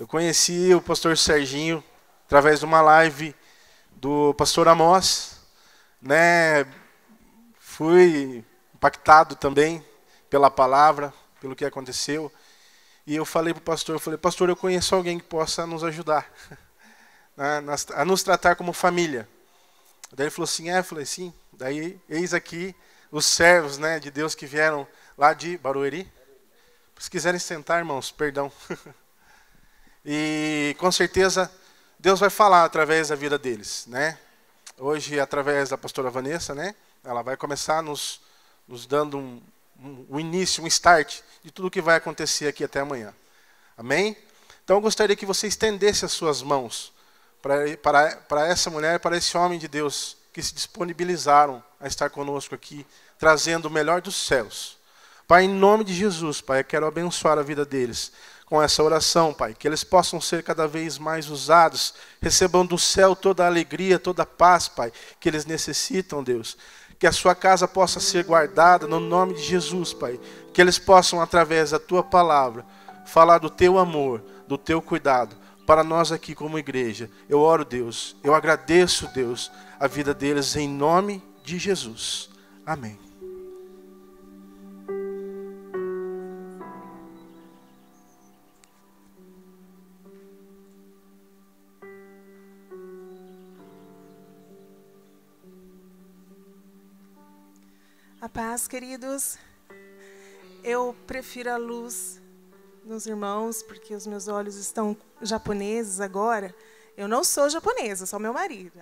Eu conheci o pastor Serginho através de uma live do pastor Amós, né? Fui impactado também pela palavra, pelo que aconteceu. E eu falei para o pastor, pastor, eu conheço alguém que possa nos ajudar, né, a nos tratar como família. Daí ele falou assim, eu falei, sim. Daí, eis aqui os servos, né, de Deus que vieram lá de Barueri. Se quiserem sentar, irmãos, perdão. E com certeza Deus vai falar através da vida deles, né? Hoje, através da pastora Vanessa, né? Ela vai começar nos dando um início, um start de tudo que vai acontecer aqui até amanhã. Amém? Então eu gostaria que você estendesse as suas mãos para essa mulher, para esse homem de Deus que se disponibilizaram a estar conosco aqui, trazendo o melhor dos céus. Pai, em nome de Jesus, Pai, eu quero abençoar a vida deles com essa oração, Pai, que eles possam ser cada vez mais usados, recebam do céu toda a alegria, toda a paz, Pai, que eles necessitam, Deus. Que a sua casa possa ser guardada no nome de Jesus, Pai. Que eles possam, através da tua palavra, falar do teu amor, do teu cuidado, para nós aqui como igreja. Eu oro, Deus, eu agradeço, Deus, a vida deles em nome de Jesus. Amém. A paz, queridos. Eu prefiro a luz nos irmãos, porque os meus olhos estão japoneses agora. Eu não sou japonesa, só meu marido.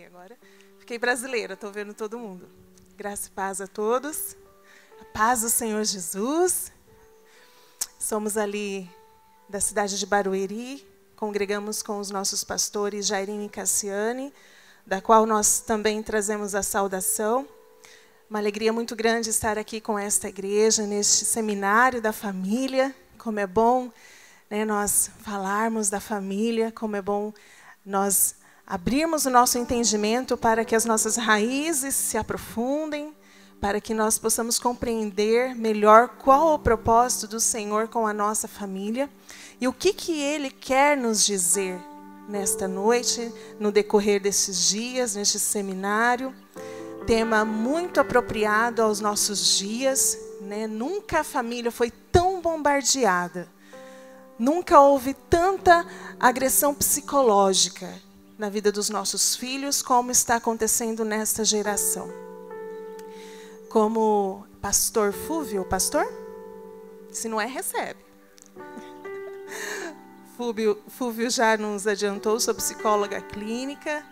Agora fiquei brasileira, estou vendo todo mundo. Graça e paz a todos. A paz do Senhor Jesus. Somos ali da cidade de Barueri, congregamos com os nossos pastores Jairinho e Cassiane, da qual nós também trazemos a saudação. Uma alegria muito grande estar aqui com esta igreja, neste seminário da família. Como é bom, né, nós falarmos da família, como é bom nós abrirmos o nosso entendimento para que as nossas raízes se aprofundem, para que nós possamos compreender melhor qual o propósito do Senhor com a nossa família e o que Ele quer nos dizer nesta noite, no decorrer desses dias, neste seminário. Tema muito apropriado aos nossos dias, né? Nunca a família foi tão bombardeada, nunca houve tanta agressão psicológica na vida dos nossos filhos como está acontecendo nesta geração. Como pastor Fúvio, pastor? Se não é, recebe. Fúvio já nos adiantou, sou psicóloga clínica,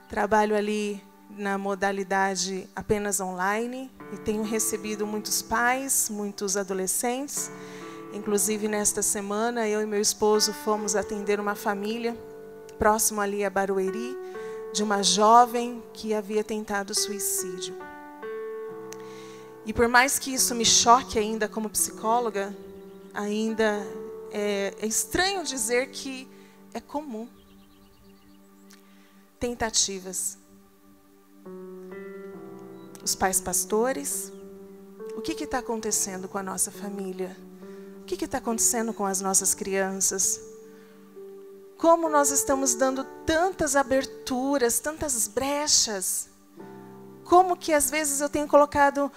trabalho ali na modalidade apenas online e tenho recebido muitos pais, muitos adolescentes. Inclusive, nesta semana, eu e meu esposo fomos atender uma família próximo ali a Barueri, de uma jovem que havia tentado suicídio. E por mais que isso me choque ainda como psicóloga, ainda é estranho dizer que é comum. Tentativas. Os pais pastores, o que está acontecendo com a nossa família? O que está acontecendo com as nossas crianças? Como nós estamos dando tantas aberturas, tantas brechas? Como que às vezes eu tenho colocado,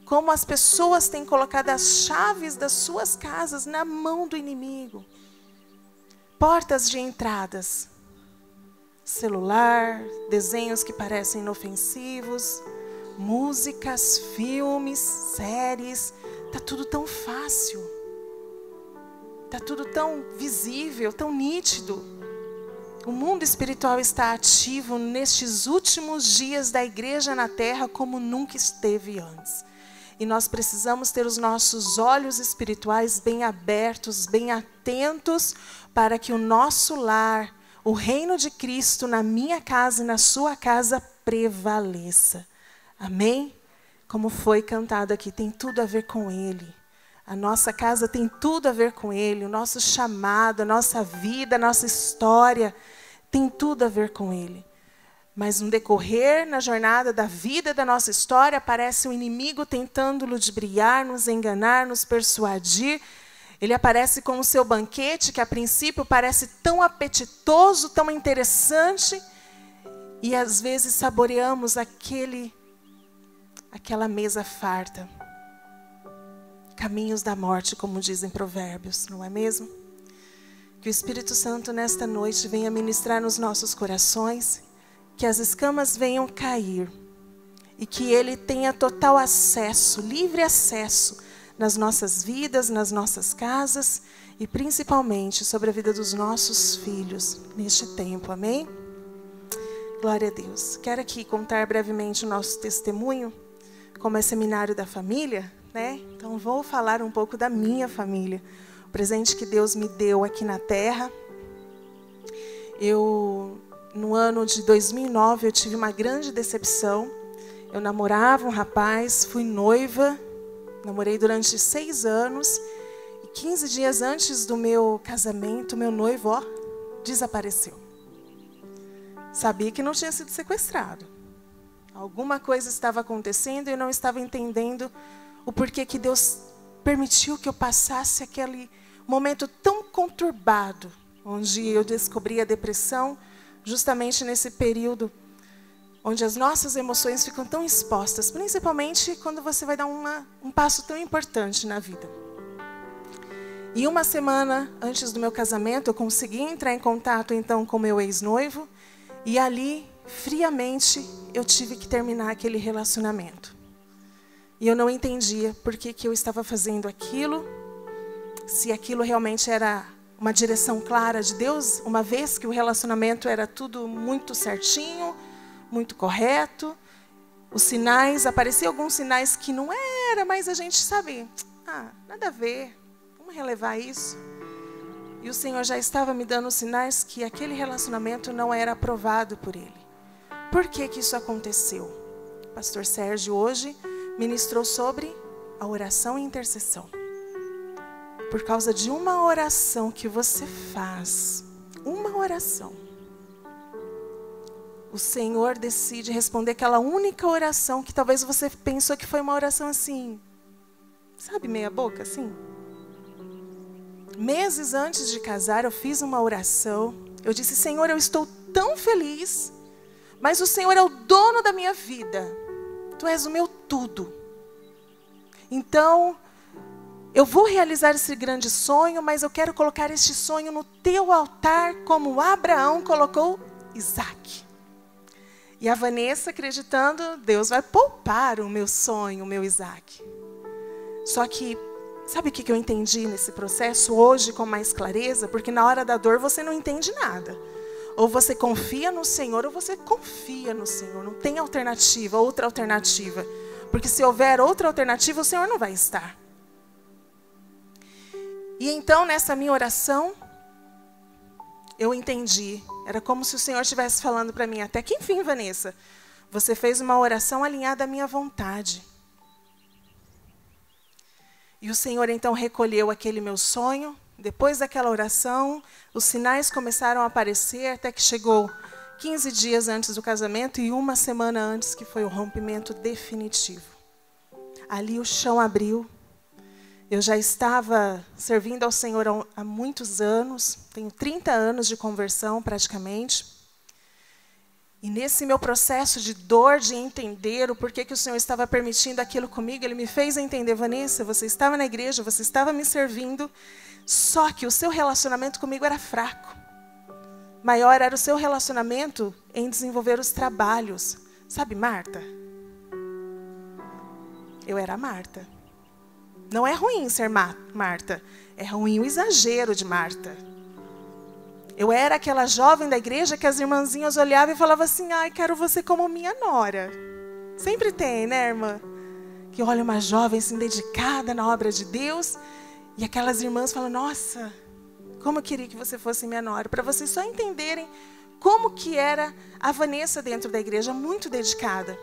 como as pessoas têm colocado as chaves das suas casas na mão do inimigo? Portas de entradas. Celular, desenhos que parecem inofensivos, músicas, filmes, séries. Está tudo tão fácil. Está tudo tão visível, tão nítido. O mundo espiritual está ativo nestes últimos dias da igreja na terra como nunca esteve antes. E nós precisamos ter os nossos olhos espirituais bem abertos, bem atentos, para que o nosso lar, o reino de Cristo na minha casa e na sua casa prevaleça. Amém? Como foi cantado aqui, tem tudo a ver com Ele. A nossa casa tem tudo a ver com Ele. O nosso chamado, a nossa vida, a nossa história tem tudo a ver com Ele. Mas no decorrer, na jornada da vida, da nossa história, aparece um inimigo tentando ludibriar, nos enganar, nos persuadir. Ele aparece com o seu banquete, que a princípio parece tão apetitoso, tão interessante, e às vezes saboreamos aquela mesa farta. Caminhos da morte, como dizem Provérbios, não é mesmo? Que o Espírito Santo nesta noite venha ministrar nos nossos corações, que as escamas venham cair e que Ele tenha total acesso, livre acesso nas nossas vidas, nas nossas casas e principalmente sobre a vida dos nossos filhos neste tempo, amém? Glória a Deus. Quero aqui contar brevemente o nosso testemunho, como é seminário da família, né? Então vou falar um pouco da minha família, o presente que Deus me deu aqui na terra. No ano de 2009, eu tive uma grande decepção. Eu namorava um rapaz, fui noiva, namorei durante 6 anos. E 15 dias antes do meu casamento, meu noivo, desapareceu. Sabia que não tinha sido sequestrado. Alguma coisa estava acontecendo e eu não estava entendendo o porquê que Deus permitiu que eu passasse aquele momento tão conturbado, onde eu descobri a depressão, justamente nesse período onde as nossas emoções ficam tão expostas, principalmente quando você vai dar um passo tão importante na vida. E uma semana antes do meu casamento, eu consegui entrar em contato então com meu ex-noivo, e ali, friamente, eu tive que terminar aquele relacionamento. E eu não entendia por que eu estava fazendo aquilo, se aquilo realmente era uma direção clara de Deus, uma vez que o relacionamento era tudo muito certinho, muito correto. Os sinais, apareciam alguns sinais que não era, mas a gente sabe, nada a ver, vamos relevar isso. E o Senhor já estava me dando sinais que aquele relacionamento não era aprovado por Ele. Por que isso aconteceu? O pastor Sérgio hoje ministrou sobre a oração e intercessão. Por causa de uma oração que você faz, uma oração, o Senhor decide responder aquela única oração que talvez você pensou que foi uma oração assim, sabe, meia boca, assim. Meses antes de casar, eu fiz uma oração. Eu disse: Senhor, eu estou tão feliz, mas o Senhor é o dono da minha vida. Tu és o meu tudo. Então, eu vou realizar esse grande sonho, mas eu quero colocar este sonho no teu altar, como Abraão colocou Isaac. E a Vanessa, acreditando, Deus vai poupar o meu sonho, o meu Isaac. Só que, sabe o que eu entendi nesse processo hoje com mais clareza? Porque na hora da dor você não entende nada. Ou você confia no Senhor, ou você confia no Senhor. Não tem alternativa, outra alternativa. Porque se houver outra alternativa, o Senhor não vai estar. E então, nessa minha oração, eu entendi. Era como se o Senhor estivesse falando para mim: até que enfim, Vanessa, você fez uma oração alinhada à minha vontade. E o Senhor então recolheu aquele meu sonho. Depois daquela oração, os sinais começaram a aparecer, até que chegou 15 dias antes do casamento e uma semana antes, que foi o rompimento definitivo. Ali o chão abriu. Eu já estava servindo ao Senhor há muitos anos, tenho 30 anos de conversão praticamente. E nesse meu processo de dor, de entender o porquê que o Senhor estava permitindo aquilo comigo, Ele me fez entender: Vanessa, você estava na igreja, você estava me servindo, só que o seu relacionamento comigo era fraco. Maior era o seu relacionamento em desenvolver os trabalhos. Sabe, Marta? Eu era Marta. Não é ruim ser Marta, é ruim o exagero de Marta. Eu era aquela jovem da igreja que as irmãzinhas olhavam e falavam assim: ai, quero você como minha nora. Sempre tem, né, irmã? Que olha uma jovem assim, dedicada na obra de Deus, e aquelas irmãs falam: nossa, como eu queria que você fosse minha nora. Para vocês só entenderem como que era a Vanessa dentro da igreja, muito dedicada.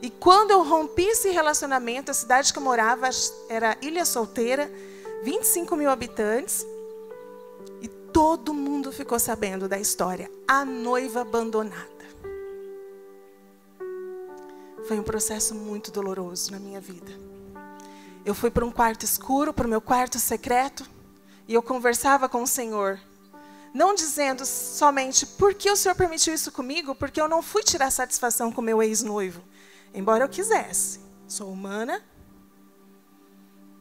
E quando eu rompi esse relacionamento, a cidade que eu morava era Ilha Solteira, 25 mil habitantes. E todo mundo ficou sabendo da história. A noiva abandonada. Foi um processo muito doloroso na minha vida. Eu fui para um quarto escuro, para o meu quarto secreto, E eu conversava com o Senhor, não dizendo somente, por que o Senhor permitiu isso comigo? Porque eu não fui tirar satisfação com meu ex-noivo. Embora eu quisesse. Sou humana.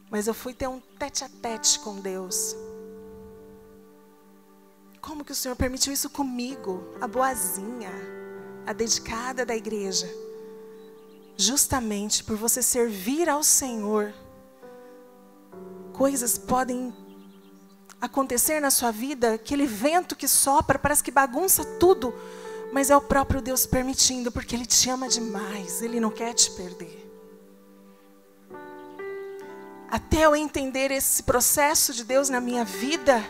Mas eu fui ter um tete-a-tete com Deus. Como que o Senhor permitiu isso comigo? A boazinha, a dedicada da igreja. Justamente por você servir ao Senhor, coisas podem acontecer na sua vida, aquele vento que sopra, parece que bagunça tudo, mas é o próprio Deus permitindo, porque Ele te ama demais, Ele não quer te perder. Até eu entender esse processo de Deus na minha vida,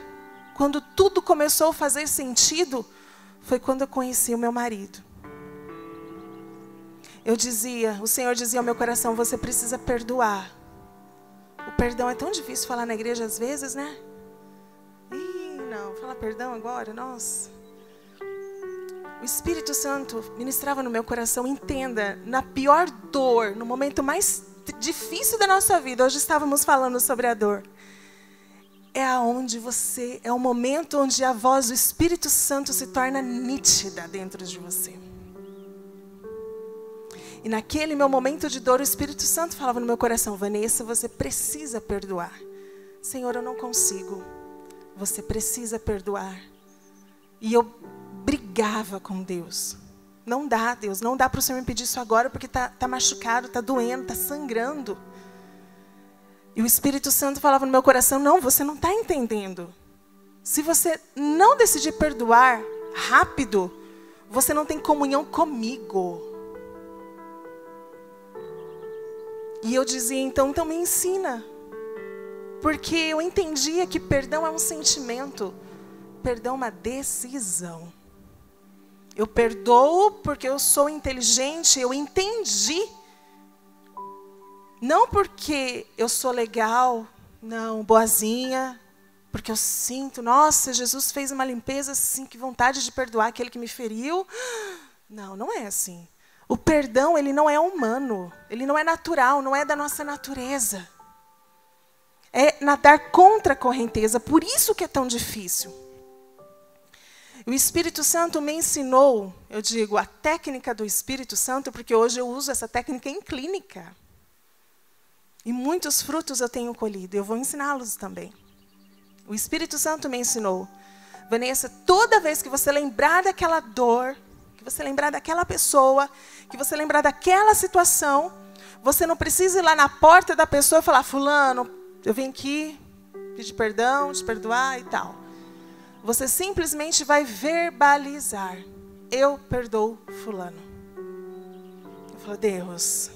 quando tudo começou a fazer sentido, foi quando eu conheci o meu marido. O Senhor dizia ao meu coração, você precisa perdoar. O perdão é tão difícil falar na igreja às vezes, né? Não, falar perdão agora, nossa. O Espírito Santo ministrava no meu coração, entenda, na pior dor, no momento mais difícil da nossa vida, hoje estávamos falando sobre a dor. É o momento onde a voz do Espírito Santo se torna nítida dentro de você. E naquele meu momento de dor, o Espírito Santo falava no meu coração, Vanessa, você precisa perdoar. Senhor, eu não consigo. Você precisa perdoar. E eu brigava com Deus. Não dá, Deus, não dá para o Senhor me pedir isso agora, porque tá machucado, está doendo, está sangrando. E o Espírito Santo falava no meu coração, não, você não está entendendo. Se você não decidir perdoar rápido, você não tem comunhão comigo. E eu dizia, então me ensina. Porque eu entendia que perdão é um sentimento. Perdão é uma decisão. Eu perdoo porque eu sou inteligente, eu entendi. Não porque eu sou legal, não, boazinha. Porque eu sinto, nossa, Jesus fez uma limpeza assim, que vontade de perdoar aquele que me feriu. Não, não é assim. O perdão, ele não é humano, ele não é natural, não é da nossa natureza. É nadar contra a correnteza, por isso que é tão difícil. O Espírito Santo me ensinou, eu digo, a técnica do Espírito Santo, porque hoje eu uso essa técnica em clínica. E muitos frutos eu tenho colhido, eu vou ensiná-los também. O Espírito Santo me ensinou, Vanessa, toda vez que você lembrar daquela dor, que você lembrar daquela pessoa, que você lembrar daquela situação, você não precisa ir lá na porta da pessoa e falar, fulano, eu vim aqui pedir perdão, te perdoar e tal. Você simplesmente vai verbalizar, eu perdoo fulano. Eu falo, Deus,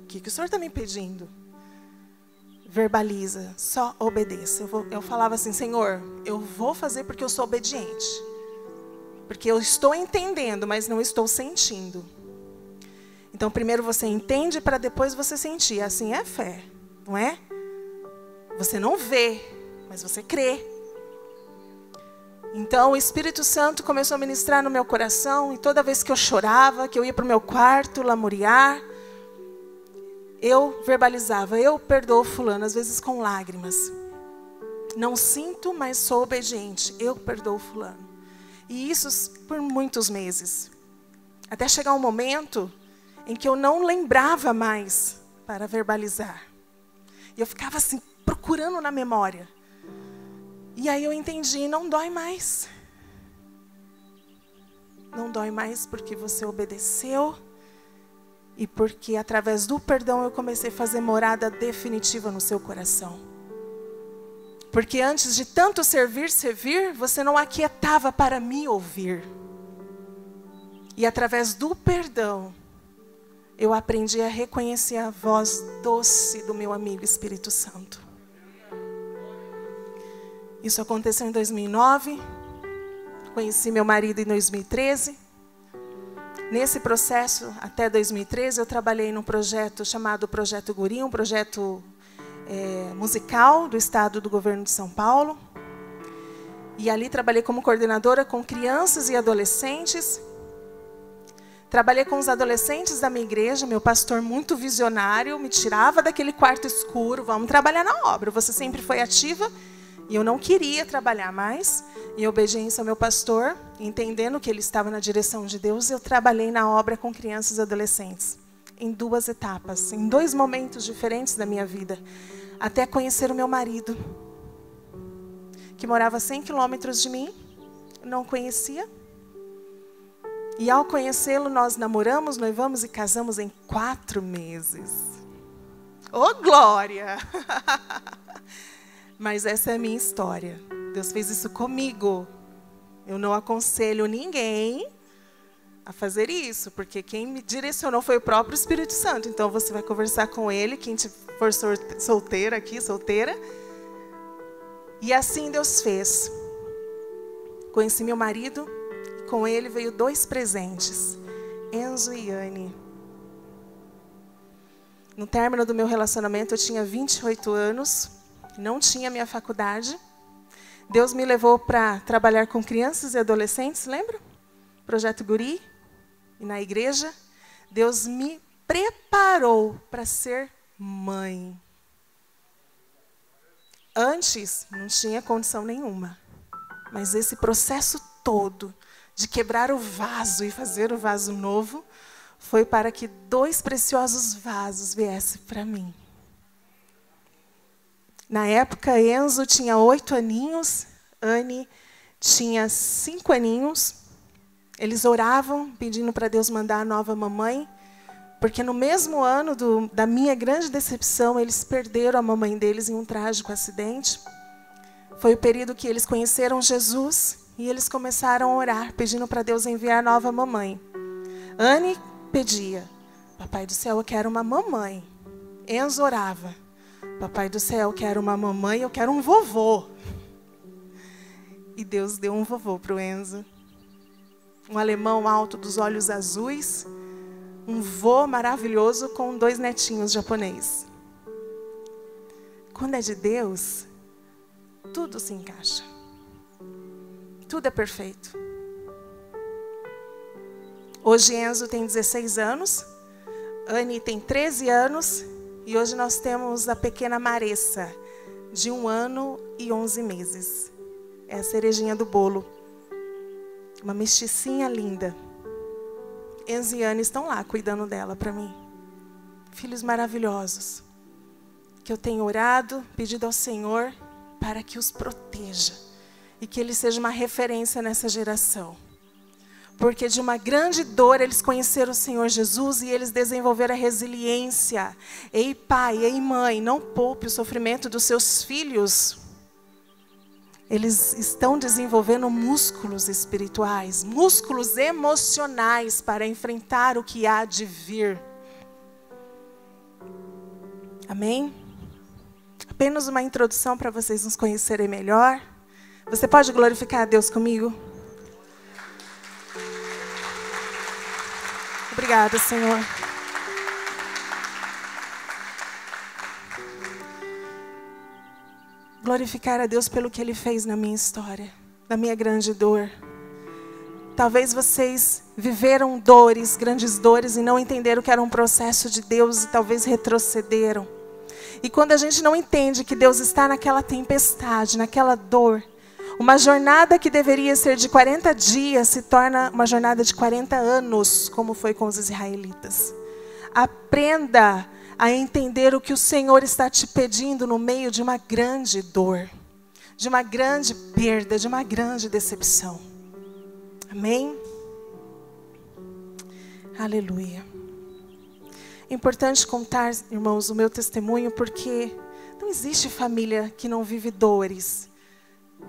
o que o Senhor está me pedindo? Verbaliza, só obedeça. Eu falava assim, Senhor, eu vou fazer porque eu sou obediente. Porque eu estou entendendo, mas não estou sentindo. Então, primeiro você entende para depois você sentir. Assim é fé, não é? Você não vê, mas você crê. Então, o Espírito Santo começou a ministrar no meu coração. E toda vez que eu chorava, que eu ia para o meu quarto, lamuriar, eu verbalizava, eu perdoo fulano, às vezes com lágrimas. Não sinto, mas sou obediente. Eu perdoo fulano. E isso por muitos meses. Até chegar um momento em que eu não lembrava mais para verbalizar. E eu ficava assim, procurando na memória. E aí eu entendi, não dói mais. Não dói mais porque você obedeceu. E porque através do perdão eu comecei a fazer morada definitiva no seu coração. Porque antes de tanto servir, você não aquietava para me ouvir. E através do perdão, eu aprendi a reconhecer a voz doce do meu amigo Espírito Santo. Isso aconteceu em 2009. Conheci meu marido em 2013. Nesse processo, até 2013, eu trabalhei num projeto chamado Projeto Guri, um projeto musical do Estado do Governo de São Paulo. E ali trabalhei como coordenadora com crianças e adolescentes. Trabalhei com os adolescentes da minha igreja, meu pastor muito visionário, me tirava daquele quarto escuro, vamos trabalhar na obra. Você sempre foi ativa E eu não queria trabalhar mais. Em obediência ao meu pastor, entendendo que ele estava na direção de Deus, eu trabalhei na obra com crianças e adolescentes. Em 2 etapas, em 2 momentos diferentes da minha vida. Até conhecer o meu marido, que morava a 100 quilômetros de mim. Não conhecia. E ao conhecê-lo, nós namoramos, noivamos e casamos em 4 meses. Ô, glória! Mas essa é a minha história. Deus fez isso comigo. Eu não aconselho ninguém a fazer isso, porque quem me direcionou foi o próprio Espírito Santo. Então você vai conversar com ele, quem for solteira aqui, solteira. E assim Deus fez. Conheci meu marido, e com ele veio 2 presentes, Enzo e Anne. No término do meu relacionamento, eu tinha 28 anos, não tinha minha faculdade. Deus me levou para trabalhar com crianças e adolescentes, lembra? Projeto Guri. E na igreja, Deus me preparou para ser mãe. Antes, não tinha condição nenhuma. Mas esse processo todo de quebrar o vaso e fazer o vaso novo foi para que 2 preciosos vasos viessem para mim. Na época, Enzo tinha 8 aninhos, Anne tinha 5 aninhos. Eles oravam, pedindo para Deus mandar a nova mamãe, porque no mesmo ano da minha grande decepção, eles perderam a mamãe deles em um trágico acidente. Foi o período que eles conheceram Jesus e eles começaram a orar, pedindo para Deus enviar a nova mamãe. Anne pedia, Papai do céu, eu quero uma mamãe. Enzo orava, Papai do céu, eu quero uma mamãe, eu quero um vovô. E Deus deu um vovô para o Enzo. Um alemão alto dos olhos azuis, um vô maravilhoso com 2 netinhos japonês. Quando é de Deus, tudo se encaixa. Tudo é perfeito. Hoje Enzo tem 16 anos, Anne tem 13 anos e hoje nós temos a pequena Maressa, de 1 ano e 11 meses. É a cerejinha do bolo. Uma mesticinha linda. Enzo e Anne estão lá cuidando dela para mim. Filhos maravilhosos. Que eu tenho orado, pedido ao Senhor para que os proteja. E que Ele seja uma referência nessa geração. Porque de uma grande dor eles conheceram o Senhor Jesus e eles desenvolveram a resiliência. Ei pai, ei mãe, não poupe o sofrimento dos seus filhos. Eles estão desenvolvendo músculos espirituais, músculos emocionais para enfrentar o que há de vir. Amém? Apenas uma introdução para vocês nos conhecerem melhor. Você pode glorificar a Deus comigo? Obrigada, Senhor. Glorificar a Deus pelo que Ele fez na minha história, na minha grande dor. Talvez vocês viveram dores, grandes dores, e não entenderam que era um processo de Deus e talvez retrocederam. E quando a gente não entende que Deus está naquela tempestade, naquela dor, uma jornada que deveria ser de 40 dias se torna uma jornada de 40 anos, como foi com os israelitas. Aprenda a entender o que o Senhor está te pedindo no meio de uma grande dor, de uma grande perda, de uma grande decepção. Amém? Aleluia. É importante contar, irmãos, o meu testemunho, porque não existe família que não vive dores,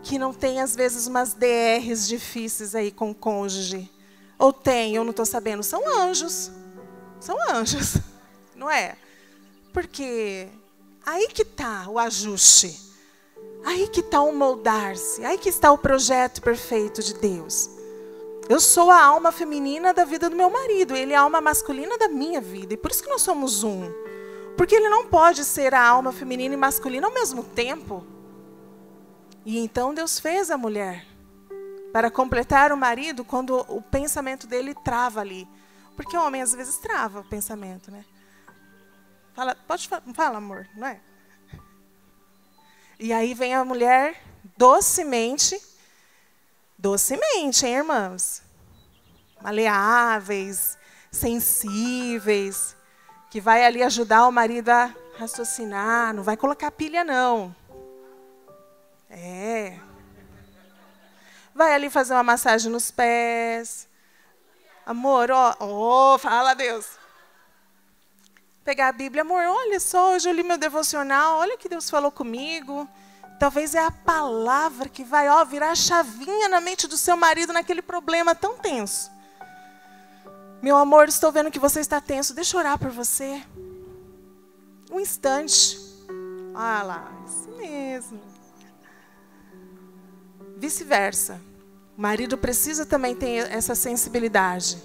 que não tem, às vezes, umas DRs difíceis aí com o cônjuge. Ou tem, eu não estou sabendo. São anjos, não é? Porque aí que está o ajuste, aí que está o moldar-se, aí que está o projeto perfeito de Deus. Eu sou a alma feminina da vida do meu marido, ele é a alma masculina da minha vida, e por isso que nós somos um. Porque ele não pode ser a alma feminina e masculina ao mesmo tempo. E então Deus fez a mulher para completar o marido quando o pensamento dele trava ali. Porque o homem às vezes trava o pensamento, né? Fala, fala, amor, não é? E aí vem a mulher docemente, hein, irmãs? Maleáveis, sensíveis, que vai ali ajudar o marido a raciocinar, não vai colocar pilha, não. Vai ali fazer uma massagem nos pés. Amor, fala Deus. Pegar a Bíblia, amor, olha só, hoje eu li meu devocional, olha o que Deus falou comigo. Talvez é a palavra que vai virar a chavinha na mente do seu marido naquele problema tão tenso. Meu amor, estou vendo que você está tenso, deixa eu orar por você. Um instante. Ah lá, isso mesmo. Vice-versa. O marido precisa também ter essa sensibilidade.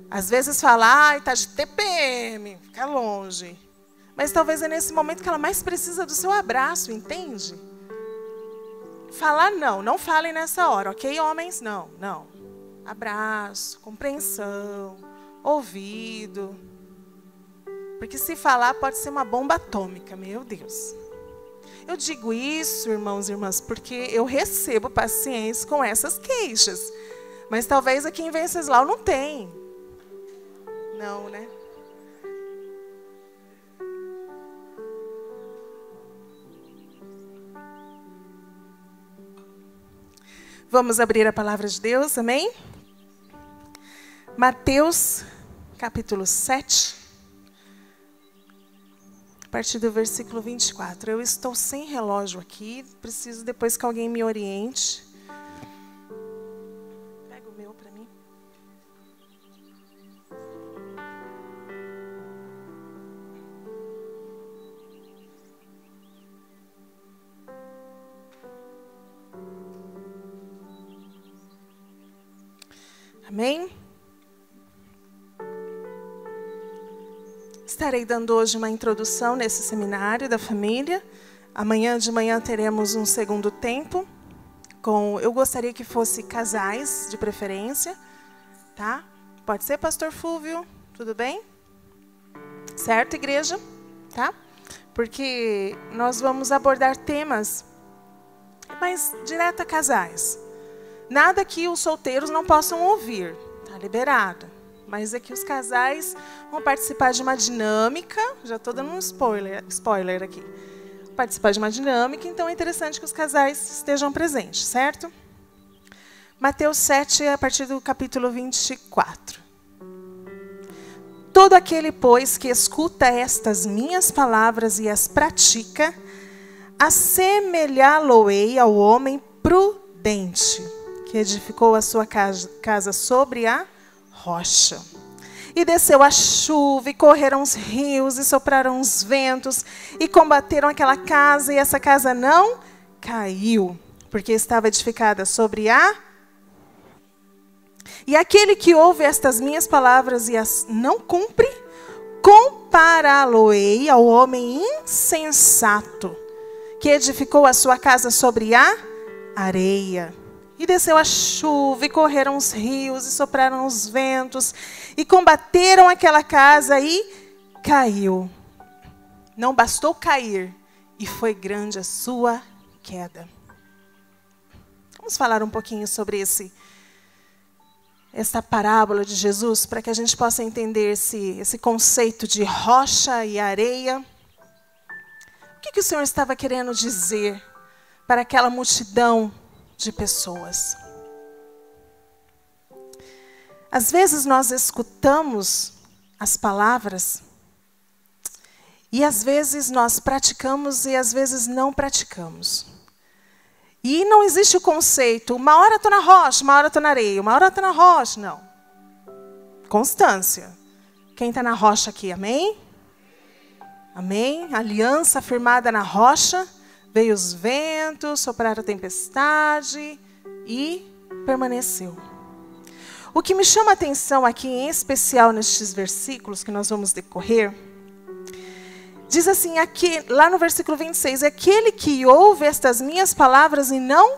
Às vezes fala, está de TPM, fica longe. Mas talvez é nesse momento que ela mais precisa do seu abraço, entende? Falar não falem nessa hora, ok, homens? Não. Abraço, compreensão, ouvido. Porque se falar pode ser uma bomba atômica, meu Deus. Eu digo isso, irmãos e irmãs, porque eu recebo pacientes com essas queixas. Mas talvez aqui em Venceslau não tem. Não, né? Vamos abrir a palavra de Deus, amém? Mateus, capítulo 7, a partir do versículo 24. Eu estou sem relógio aqui, preciso depois que alguém me oriente. Pega o meu para mim. Amém? Estarei dando hoje uma introdução nesse seminário da família. Amanhã de manhã teremos um segundo tempo. Eu gostaria que fosse casais, de preferência. Tá? Pode ser, pastor Fúvio? Tudo bem? Certo, igreja? Tá? Porque nós vamos abordar temas mais direto a casais. Nada que os solteiros não possam ouvir, tá liberado. Mas é que os casais vão participar de uma dinâmica, já estou dando um spoiler aqui. Participar de uma dinâmica, então é interessante que os casais estejam presentes, certo? Mateus 7, a partir do capítulo 24. Todo aquele, pois, que escuta estas minhas palavras e as pratica, assemelhá-lo-ei ao homem prudente, que edificou a sua casa sobre a rocha. E desceu a chuva, e correram os rios, e sopraram os ventos, e combateram aquela casa, e essa casa não caiu, porque estava edificada sobre a... E aquele que ouve estas minhas palavras e as não cumpre, compará-lo-ei ao homem insensato, que edificou a sua casa sobre a areia. E desceu a chuva, e correram os rios, e sopraram os ventos, e combateram aquela casa, e caiu. Não bastou cair, e foi grande a sua queda. Vamos falar um pouquinho sobre essa parábola de Jesus, para que a gente possa entender esse conceito de rocha e areia. O que o Senhor estava querendo dizer para aquela multidão de pessoas? Às vezes nós escutamos as palavras e às vezes nós praticamos e às vezes não praticamos. E não existe o conceito, uma hora estou na rocha, uma hora estou na areia, uma hora estou na rocha, não. Constância. Quem está na rocha aqui, amém? Amém? Aliança firmada na rocha. Veio os ventos, sopraram a tempestade e permaneceu. O que me chama a atenção aqui, em especial nestes versículos que nós vamos decorrer, diz assim, aqui, lá no versículo 26, aquele que ouve estas minhas palavras e não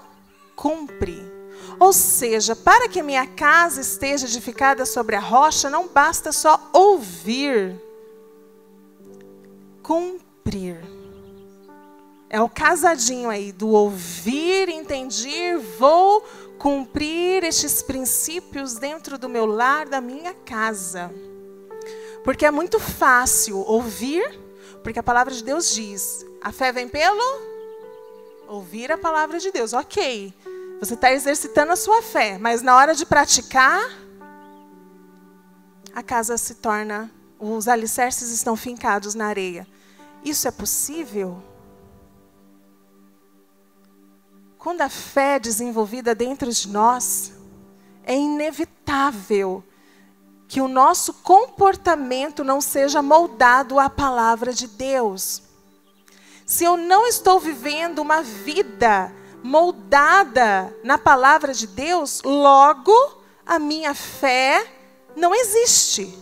cumpre. Ou seja, para que minha casa esteja edificada sobre a rocha, não basta só ouvir, cumprir. É o casadinho aí do ouvir, entendi, vou cumprir estes princípios dentro do meu lar, da minha casa. Porque é muito fácil ouvir, porque a palavra de Deus diz, a fé vem pelo ouvir a palavra de Deus. Ok, você está exercitando a sua fé, mas na hora de praticar, a casa se torna, os alicerces estão fincados na areia. Isso é possível? Quando a fé é desenvolvida dentro de nós, é inevitável que o nosso comportamento não seja moldado à palavra de Deus. Se eu não estou vivendo uma vida moldada na palavra de Deus, logo a minha fé não existe.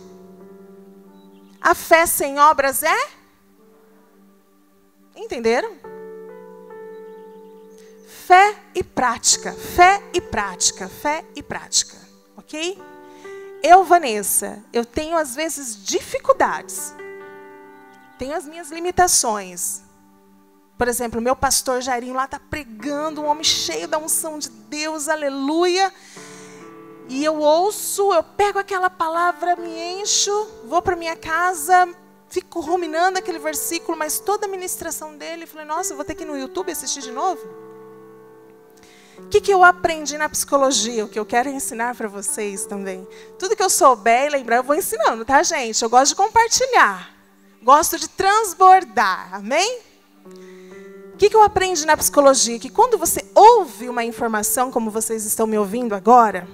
A fé sem obras é? Entenderam? Fé e prática, fé e prática, fé e prática, ok? Eu, Vanessa, eu tenho às vezes dificuldades, tenho as minhas limitações. Por exemplo, o meu pastor Jairinho lá está pregando, um homem cheio da unção de Deus, aleluia. E eu ouço, eu pego aquela palavra, me encho, vou para minha casa, fico ruminando aquele versículo, mas toda a ministração dele, falei, nossa, eu vou ter que ir no YouTube assistir de novo? O que eu aprendi na psicologia? O que eu quero ensinar para vocês também. Tudo que eu souber e lembrar, eu vou ensinando, tá, gente? Eu gosto de compartilhar. Gosto de transbordar. Amém? O que eu aprendi na psicologia? Que quando você ouve uma informação, como vocês estão me ouvindo agora,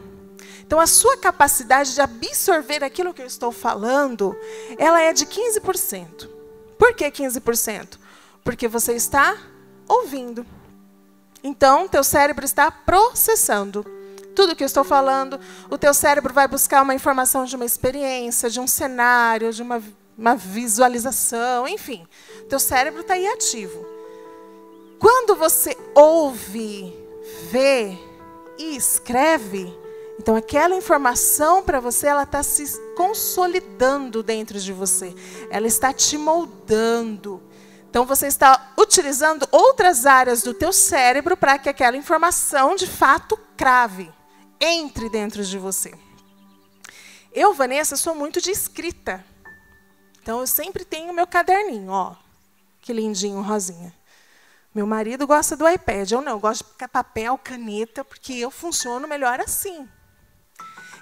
então a sua capacidade de absorver aquilo que eu estou falando, ela é de 15%. Por que 15%? Porque você está ouvindo. Então, teu cérebro está processando tudo que eu estou falando. O teu cérebro vai buscar uma informação de uma experiência, de um cenário, de uma visualização, enfim. Teu cérebro está aí ativo. Quando você ouve, vê e escreve, então aquela informação para você, ela está se consolidando dentro de você. Ela está te moldando. Então, você está utilizando outras áreas do teu cérebro para que aquela informação, de fato, crave, entre dentro de você. Eu, Vanessa, sou muito de escrita. Então, eu sempre tenho meu caderninho, ó. Que lindinho, rosinha. Meu marido gosta do iPad. Eu não, eu gosto de papel, caneta, porque eu funciono melhor assim.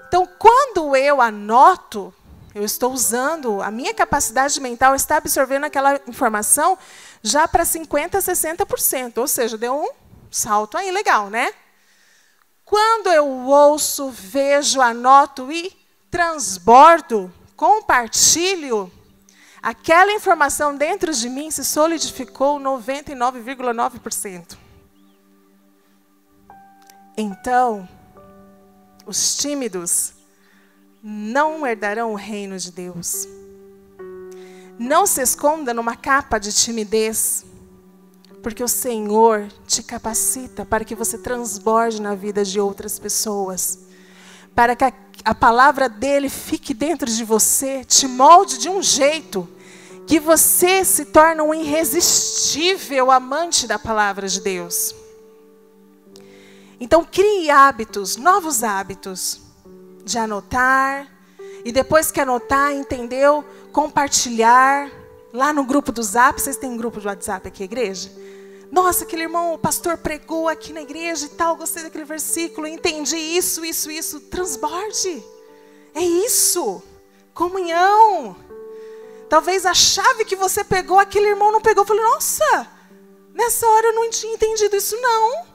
Então, quando eu anoto, eu estou usando, a minha capacidade mental está absorvendo aquela informação já para 50%, 60%. Ou seja, deu um salto aí, legal, né? Quando eu ouço, vejo, anoto e transbordo, compartilho, aquela informação dentro de mim se solidificou 99,9%. Então, os tímidos não herdarão o reino de Deus. Não se esconda numa capa de timidez, porque o Senhor te capacita para que você transborde na vida de outras pessoas, para que a palavra dele fique dentro de você, te molde de um jeito que você se torne um irresistível amante da palavra de Deus. Então, crie hábitos, novos hábitos, de anotar, e depois que anotar, entendeu? Compartilhar, lá no grupo do Zap. Vocês têm um grupo de WhatsApp aqui, igreja? Nossa, aquele irmão, o pastor pregou aqui na igreja e tal, gostei daquele versículo, entendi isso. Transborde. É isso. Comunhão. Talvez a chave que você pegou, aquele irmão não pegou. Eu falei, nossa, nessa hora eu não tinha entendido isso não.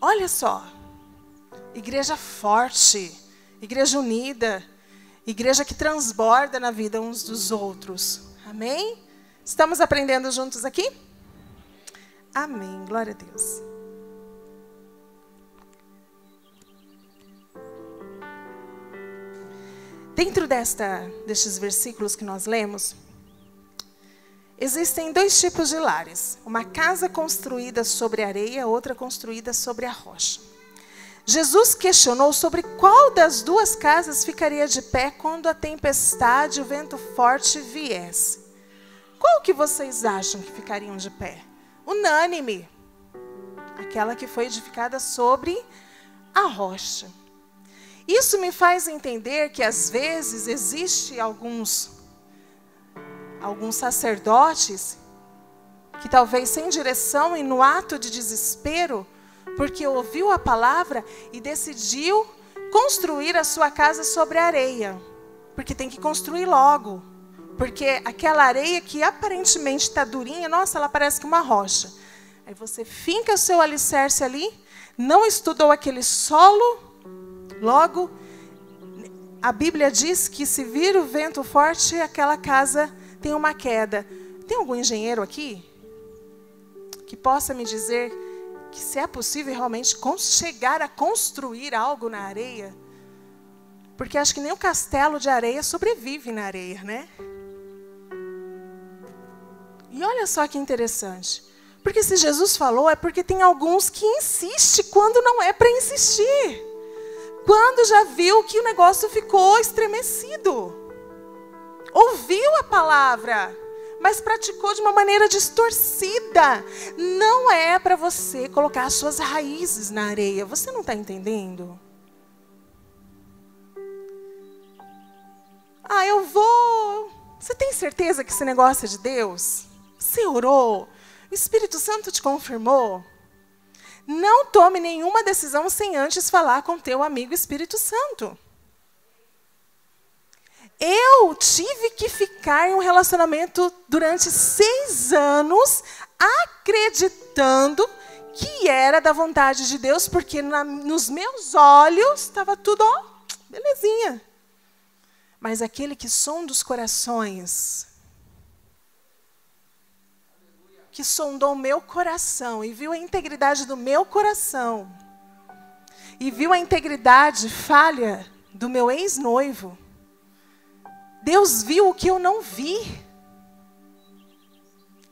Olha só. Igreja forte. Igreja unida, igreja que transborda na vida uns dos outros. Amém? Estamos aprendendo juntos aqui? Amém. Glória a Deus. Dentro destes versículos que nós lemos, existem dois tipos de lares. Uma casa construída sobre a areia, outra construída sobre a rocha. Jesus questionou sobre qual das duas casas ficaria de pé quando a tempestade e o vento forte viesse. Qual que vocês acham que ficariam de pé? unânime. Aquela que foi edificada sobre a rocha. Isso me faz entender que às vezes existe alguns sacerdotes que talvez sem direção e no ato de desespero, porque ouviu a palavra e decidiu construir a sua casa sobre a areia. Porque tem que construir logo. Porque aquela areia que aparentemente está durinha, nossa, ela parece que uma rocha. Aí você finca o seu alicerce ali, não estudou aquele solo, logo, a Bíblia diz que se vir o vento forte, aquela casa tem uma queda. Tem algum engenheiro aqui que possa me dizer que se é possível realmente chegar a construir algo na areia? Porque acho que nem o castelo de areia sobrevive na areia, né? E olha só que interessante. Porque se Jesus falou, é porque tem alguns que insistem quando não é para insistir. Quando já viu que o negócio ficou estremecido. Ouviu a palavra, mas praticou de uma maneira distorcida. Não é para você colocar as suas raízes na areia. Você não está entendendo? Ah, eu vou... Você tem certeza que esse negócio é de Deus? Você orou? O Espírito Santo te confirmou? Não tome nenhuma decisão sem antes falar com teu amigo Espírito Santo. Eu tive que ficar em um relacionamento durante 6 anos, acreditando que era da vontade de Deus, porque nos meus olhos estava tudo, ó, belezinha. Mas aquele que sonda os corações, que sondou o meu coração e viu a integridade do meu coração, e viu a integridade falha do meu ex-noivo, Deus viu o que eu não vi.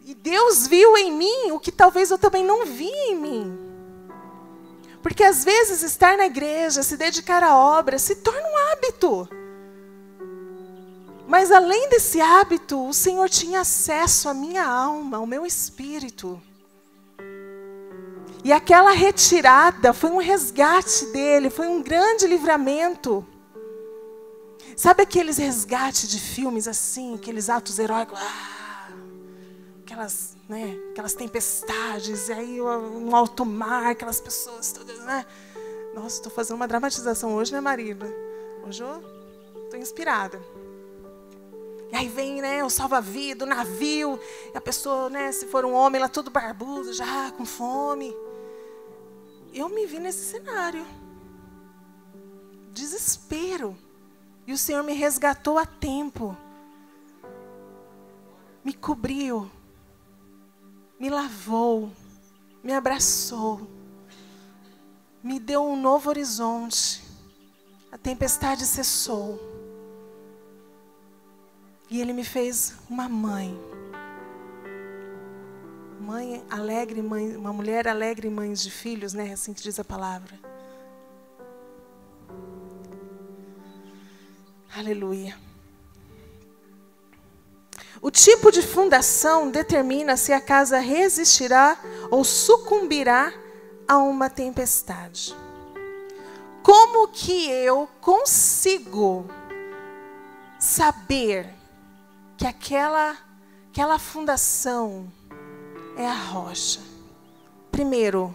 E Deus viu em mim o que talvez eu também não vi em mim. Porque às vezes estar na igreja, se dedicar à obra, se torna um hábito. Mas além desse hábito, o Senhor tinha acesso à minha alma, ao meu espírito. E aquela retirada foi um resgate dele, foi um grande livramento. Sabe aqueles resgates de filmes assim, aqueles atos heróicos, aquelas tempestades, e aí no alto mar, aquelas pessoas todas, né? Nossa, estou fazendo uma dramatização hoje, né, marido? Hoje eu estou inspirada. E aí vem, né, o salva-vida, o navio, e a pessoa, né, se for um homem, ela todo barbudo, já com fome. Eu me vi nesse cenário. Desespero. E o Senhor me resgatou a tempo. Me cobriu. Me lavou. Me abraçou. Me deu um novo horizonte. A tempestade cessou. E Ele me fez uma mãe. Mãe alegre, mãe, uma mulher alegre, mãe de filhos, né? Assim que diz a palavra. Aleluia. O tipo de fundação determina se a casa resistirá ou sucumbirá a uma tempestade. Como que eu consigo saber que aquela fundação é a rocha? Primeiro,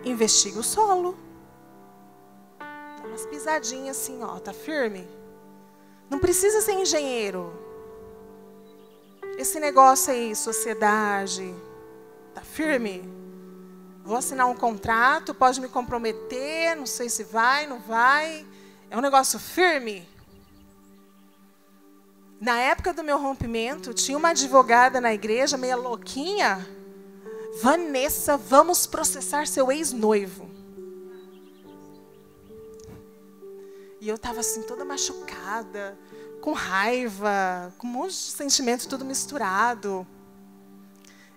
investiga o solo. Dá umas pisadinhas assim, ó, tá firme? Não precisa ser engenheiro. Esse negócio aí, sociedade, tá firme? Vou assinar um contrato, pode me comprometer, não sei se vai, não vai. É um negócio firme. Na época do meu rompimento, tinha uma advogada na igreja, meia louquinha. Vanessa, vamos processar seu ex-noivo. E eu estava assim, toda machucada, com raiva, com um monte de sentimento tudo misturado.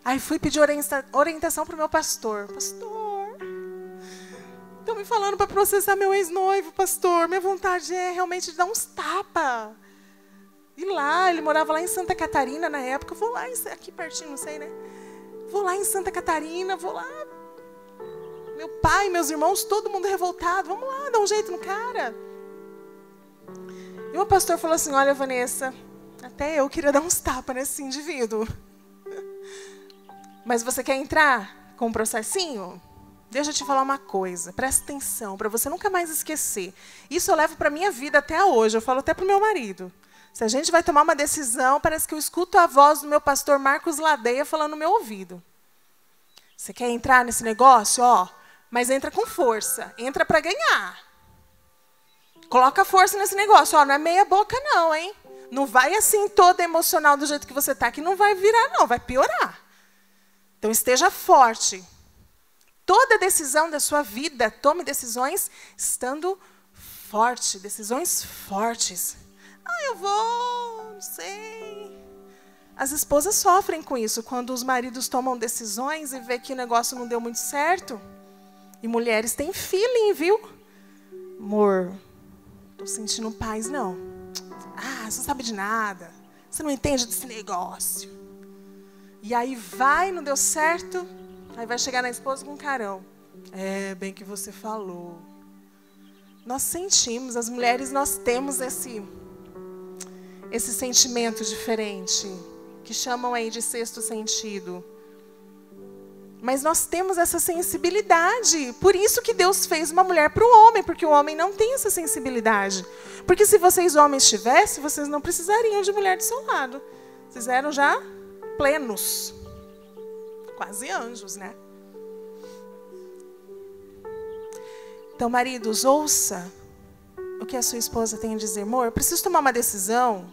Aí fui pedir orientação para o meu pastor. Pastor, estão me falando para processar meu ex-noivo, pastor. Minha vontade é realmente dar uns tapas. E lá, ele morava lá em Santa Catarina na época. Eu vou lá, aqui pertinho, não sei, né? Vou lá em Santa Catarina, vou lá. Meu pai, meus irmãos, todo mundo revoltado. Vamos lá, dar um jeito no cara. E o pastor falou assim, olha, Vanessa, até eu queria dar uns tapas nesse indivíduo. Mas você quer entrar com um processinho? Deixa eu te falar uma coisa, presta atenção, para você nunca mais esquecer. Isso eu levo para a minha vida até hoje, eu falo até para o meu marido. Se a gente vai tomar uma decisão, parece que eu escuto a voz do meu pastor Marcos Ladeia falando no meu ouvido. Você quer entrar nesse negócio? Ó, mas entra com força, entra para ganhar. Coloca força nesse negócio, ó, não é meia boca não, hein? Não vai assim toda emocional do jeito que você está, que não vai virar não, vai piorar. Então esteja forte. Toda decisão da sua vida, tome decisões estando forte, decisões fortes. Ah, eu vou, não sei. As esposas sofrem com isso, quando os maridos tomam decisões e vê que o negócio não deu muito certo. E mulheres têm feeling, viu? Amor, tô sentindo paz, não. Ah, você não sabe de nada. Você não entende desse negócio. E aí vai, não deu certo. Aí vai chegar na esposa com um carão. É, bem que você falou. Nós sentimos, as mulheres, nós temos esse sentimento diferente, que chamam aí de sexto sentido. Mas nós temos essa sensibilidade. Por isso que Deus fez uma mulher para o homem, porque o homem não tem essa sensibilidade. Porque se vocês homens tivessem, vocês não precisariam de mulher do seu lado. Vocês eram já plenos. Quase anjos, né? Então, maridos, ouça o que a sua esposa tem a dizer. Amor, eu preciso tomar uma decisão.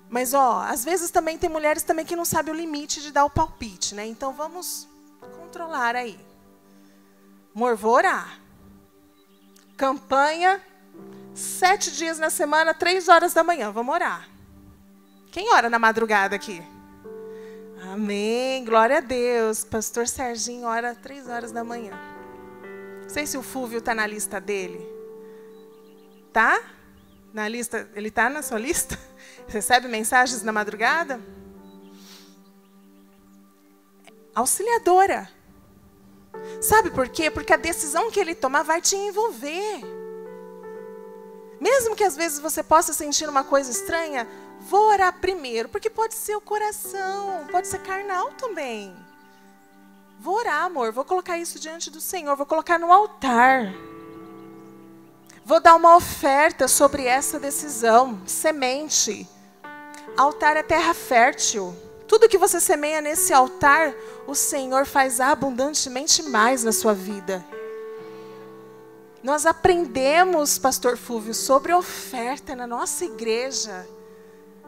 Mas, ó, às vezes também tem mulheres também que não sabem o limite de dar o palpite, né? Então, vamos controlar aí. Amor, vou orar. Campanha, 7 dias na semana, 3 horas da manhã. Vamos orar. Quem ora na madrugada aqui? Amém, glória a Deus. Pastor Serginho ora 3 horas da manhã. Não sei se o Fúvio está na lista dele. Tá? Na lista? Ele está na sua lista? Recebe mensagens na madrugada? Auxiliadora. Sabe por quê? Porque a decisão que ele tomar vai te envolver. Mesmo que às vezes você possa sentir uma coisa estranha, vou orar primeiro, porque pode ser o coração, pode ser carnal também. Vou orar, amor, vou colocar isso diante do Senhor, vou colocar no altar. Vou dar uma oferta sobre essa decisão, semente. Altar é terra fértil. Tudo que você semeia nesse altar, o Senhor faz abundantemente mais na sua vida. Nós aprendemos, pastor Fúvio, sobre oferta na nossa igreja.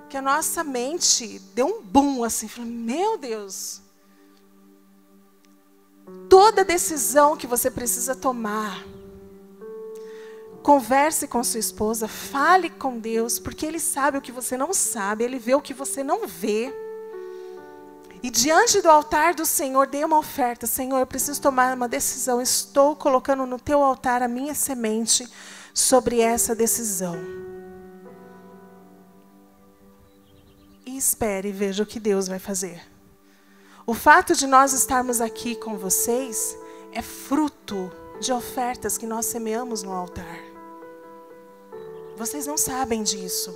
Que a nossa mente deu um boom assim, falando, meu Deus. Toda decisão que você precisa tomar, converse com sua esposa, fale com Deus, porque Ele sabe o que você não sabe, Ele vê o que você não vê. E diante do altar do Senhor, dê uma oferta. Senhor, eu preciso tomar uma decisão, estou colocando no teu altar a minha semente sobre essa decisão. E espere e veja o que Deus vai fazer. O fato de nós estarmos aqui com vocês é fruto de ofertas que nós semeamos no altar. Vocês não sabem disso,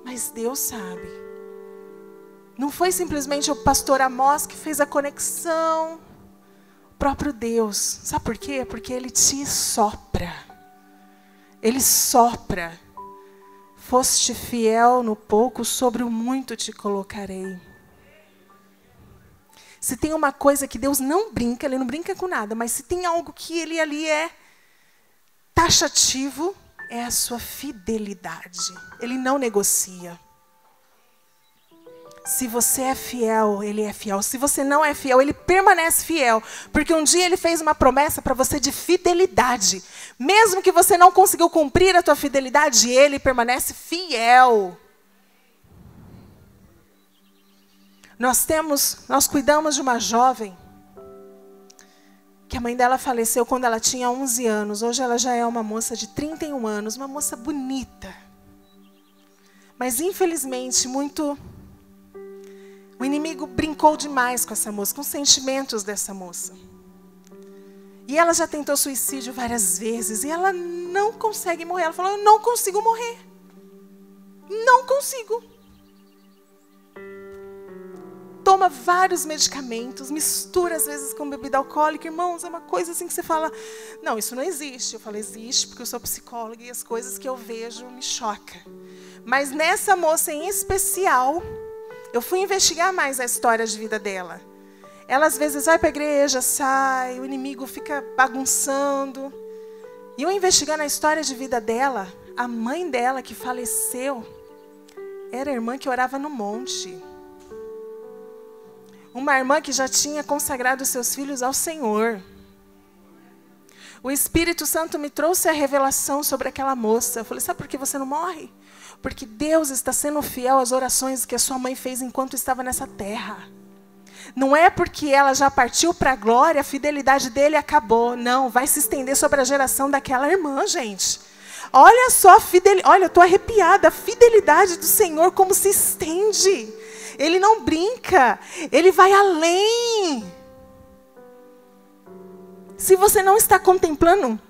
mas Deus sabe. Não foi simplesmente o pastor Amós que fez a conexão. O próprio Deus. Sabe por quê? Porque Ele te sopra. Ele sopra. Foste fiel no pouco, sobre o muito te colocarei. Se tem uma coisa que Deus não brinca, Ele não brinca com nada, mas se tem algo que Ele ali é taxativo, é a sua fidelidade. Ele não negocia. Se você é fiel, Ele é fiel. Se você não é fiel, Ele permanece fiel. Porque um dia Ele fez uma promessa para você de fidelidade. Mesmo que você não conseguiu cumprir a tua fidelidade, Ele permanece fiel. Nós cuidamos de uma jovem que a mãe dela faleceu quando ela tinha 11 anos. Hoje ela já é uma moça de 31 anos, uma moça bonita. Mas infelizmente muito O inimigo brincou demais com essa moça, com os sentimentos dessa moça. E ela já tentou suicídio várias vezes e ela não consegue morrer. Ela falou, eu não consigo morrer. Não consigo. Toma vários medicamentos, mistura às vezes com bebida alcoólica. Irmãos, é uma coisa assim que você fala, não, isso não existe. Eu falo, existe porque eu sou psicóloga e as coisas que eu vejo me chocam. Mas nessa moça em especial, eu fui investigar mais a história de vida dela. Ela às vezes vai para a igreja, sai, o inimigo fica bagunçando. E eu investigando a história de vida dela, a mãe dela que faleceu, era a irmã que orava no monte. Uma irmã que já tinha consagrado seus filhos ao Senhor. O Espírito Santo me trouxe a revelação sobre aquela moça. Eu falei, sabe por que você não morre? Porque Deus está sendo fiel às orações que a sua mãe fez enquanto estava nessa terra. Não é porque ela já partiu para a glória, a fidelidade dele acabou. Não, vai se estender sobre a geração daquela irmã, gente. Olha só, olha, eu estou arrepiada. A fidelidade do Senhor como se estende. Ele não brinca, ele vai além. Se você não está contemplando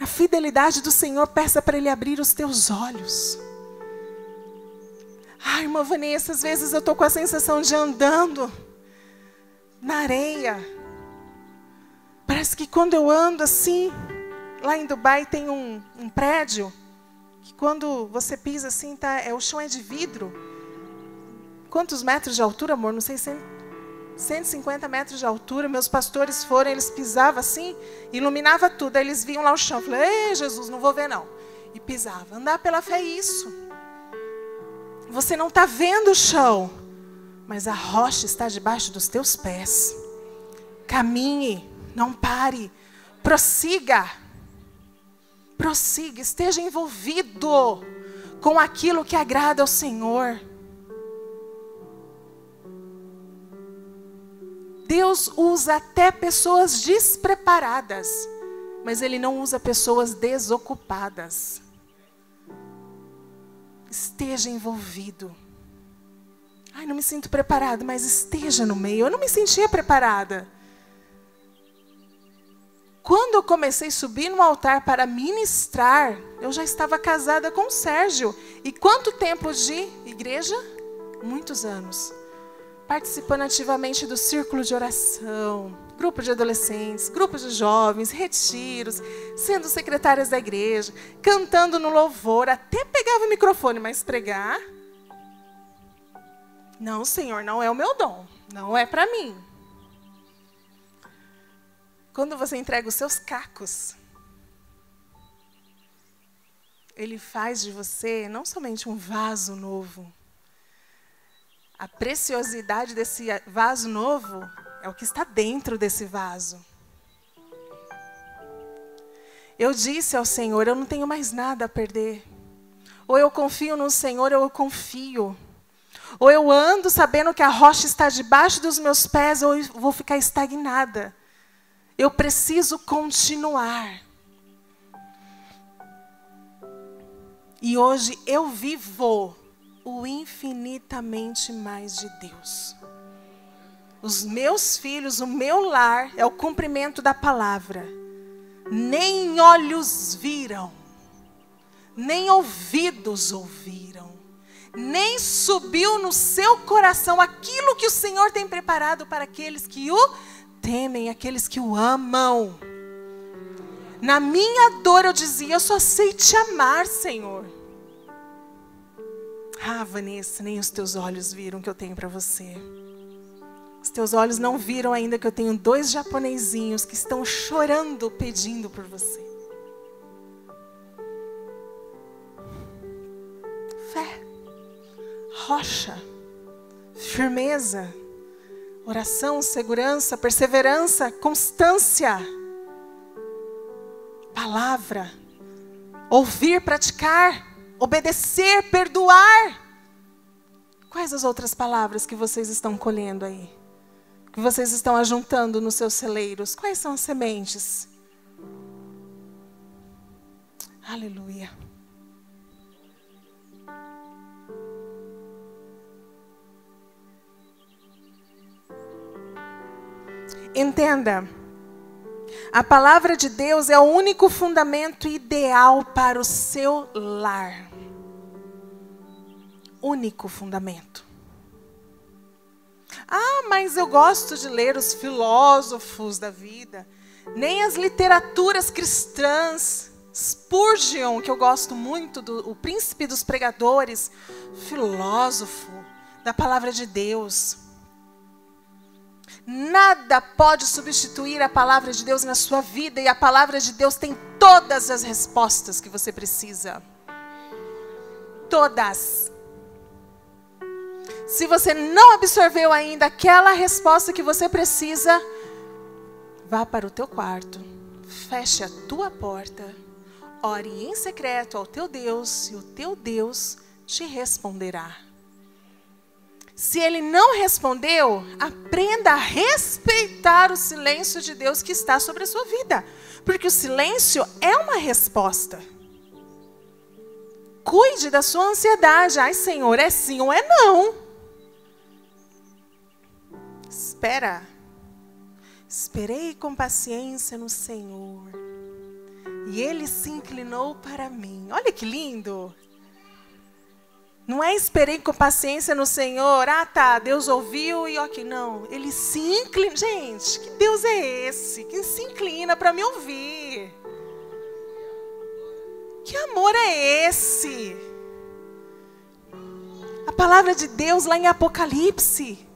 a fidelidade do Senhor, peça para Ele abrir os teus olhos. Ai, irmã Vanessa, às vezes eu estou com a sensação de andando na areia. Parece que quando eu ando assim, lá em Dubai tem um prédio, que quando você pisa assim, o chão é de vidro. Quantos metros de altura, amor? Não sei, 150 metros de altura. Meus pastores foram, eles pisavam assim, iluminava tudo. Aí eles viam lá o chão. Eu falei, ei, Jesus, não vou ver não. E pisava. Andar pela fé é isso. Você não está vendo o chão, mas a rocha está debaixo dos teus pés. Caminhe, não pare, prossiga. Prossiga, esteja envolvido com aquilo que agrada ao Senhor. Deus usa até pessoas despreparadas, mas Ele não usa pessoas desocupadas. Esteja envolvido. Ai, não me sinto preparado, mas esteja no meio. Eu não me sentia preparada. Quando eu comecei a subir no altar para ministrar, eu já estava casada com o Sérgio. E quanto tempo de igreja? Muitos anos. Participando ativamente do círculo de oração, grupo de adolescentes, grupo de jovens, retiros, sendo secretárias da igreja, cantando no louvor, até pegava o microfone, mas pregar? Não, Senhor, não é o meu dom, não é para mim. Quando você entrega os seus cacos, Ele faz de você não somente um vaso novo. A preciosidade desse vaso novo é o que está dentro desse vaso. Eu disse ao Senhor, eu não tenho mais nada a perder. Ou eu confio no Senhor, ou eu confio. Ou eu ando sabendo que a rocha está debaixo dos meus pés, ou eu vou ficar estagnada. Eu preciso continuar. E hoje eu vivo o infinitamente mais de Deus. Os meus filhos, o meu lar é o cumprimento da palavra. Nem olhos viram, nem ouvidos ouviram, nem subiu no seu coração aquilo que o Senhor tem preparado para aqueles que o temem, aqueles que o amam. Na minha dor eu dizia, eu só sei te amar, Senhor. Ah, Vanessa, nem os teus olhos viram o que eu tenho para você. Os teus olhos não viram ainda que eu tenho 2 japonesinhos que estão chorando, pedindo por você. Fé, rocha, firmeza, oração, segurança, perseverança, constância, palavra, ouvir, praticar, obedecer, perdoar. Quais as outras palavras que vocês estão colhendo aí? Que vocês estão ajuntando nos seus celeiros? Quais são as sementes? Aleluia. Entenda, a palavra de Deus é o único fundamento ideal para o seu lar. Único fundamento. Ah, mas eu gosto de ler os filósofos da vida. Nem as literaturas cristãs. Spurgeon, que eu gosto muito, o príncipe dos pregadores, filósofo da palavra de Deus. Nada pode substituir a palavra de Deus na sua vida, e a palavra de Deus tem todas as respostas que você precisa. Todas. Se você não absorveu ainda aquela resposta que você precisa, vá para o teu quarto, feche a tua porta, ore em secreto ao teu Deus, e o teu Deus te responderá. Se ele não respondeu, aprenda a respeitar o silêncio de Deus que está sobre a sua vida. Porque o silêncio é uma resposta. Cuide da sua ansiedade. Ai, Senhor, é sim ou é não? Espera. Esperei com paciência no Senhor, e Ele se inclinou para mim. Olha que lindo. Não é esperei com paciência no Senhor. Ah, tá, Deus ouviu e ok. Não, Ele se inclina. Gente, que Deus é esse que se inclina para me ouvir? Que amor é esse? A palavra de Deus lá em Apocalipse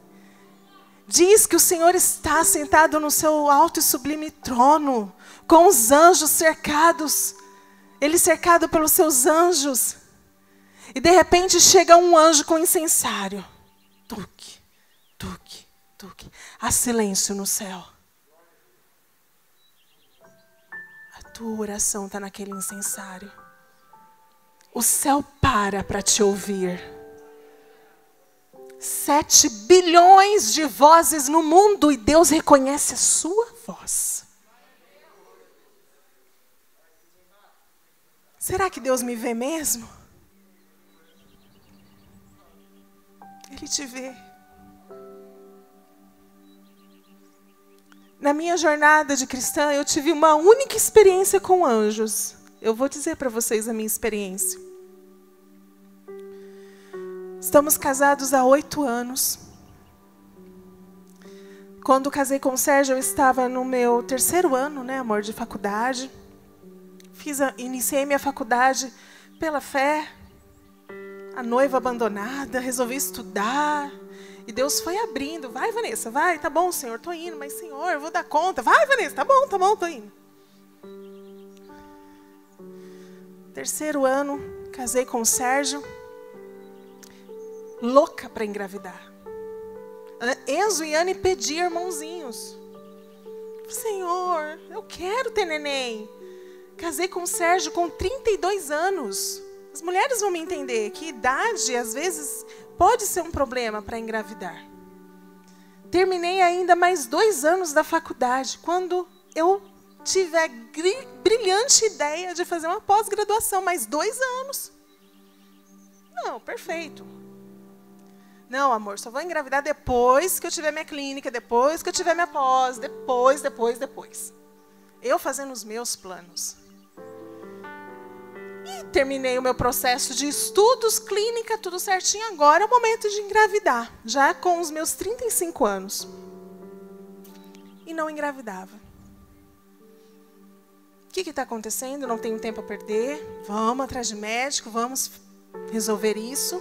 diz que o Senhor está sentado no seu alto e sublime trono, com os anjos cercados. Ele cercado pelos seus anjos. E de repente chega um anjo com incensário. Tuque, tuque, tuque. Há silêncio no céu. A tua oração está naquele incensário. O céu para te ouvir. 7 bilhões de vozes no mundo, e Deus reconhece a sua voz. Será que Deus me vê mesmo? Ele te vê. Na minha jornada de cristã, eu tive uma única experiência com anjos. Eu vou dizer para vocês a minha experiência. Estamos casados há 8 anos. Quando casei com o Sérgio, eu estava no meu 3º ano, né, amor, de faculdade. Iniciei minha faculdade pela fé. A noiva abandonada, resolvi estudar. E Deus foi abrindo. Vai, Vanessa, vai, tá bom, Senhor, tô indo. Mas, Senhor, eu vou dar conta. Vai, Vanessa, tá bom, tô indo. 3º ano, casei com o Sérgio. Louca para engravidar. Enzo e Anne pediam irmãozinhos. Senhor, eu quero ter neném. Casei com o Sérgio com 32 anos. As mulheres vão me entender que idade, às vezes, pode ser um problema para engravidar. Terminei ainda mais 2 anos da faculdade, quando eu tive a brilhante ideia de fazer uma pós-graduação, mais 2 anos. Não, perfeito. Não, amor, só vou engravidar depois que eu tiver minha clínica, depois que eu tiver minha pós, depois. Eu fazendo os meus planos. E terminei o meu processo de estudos, clínica, tudo certinho. Agora é o momento de engravidar, já com os meus 35 anos. E não engravidava. O que está acontecendo? Não tenho tempo a perder. Vamos atrás de médico, vamos resolver isso.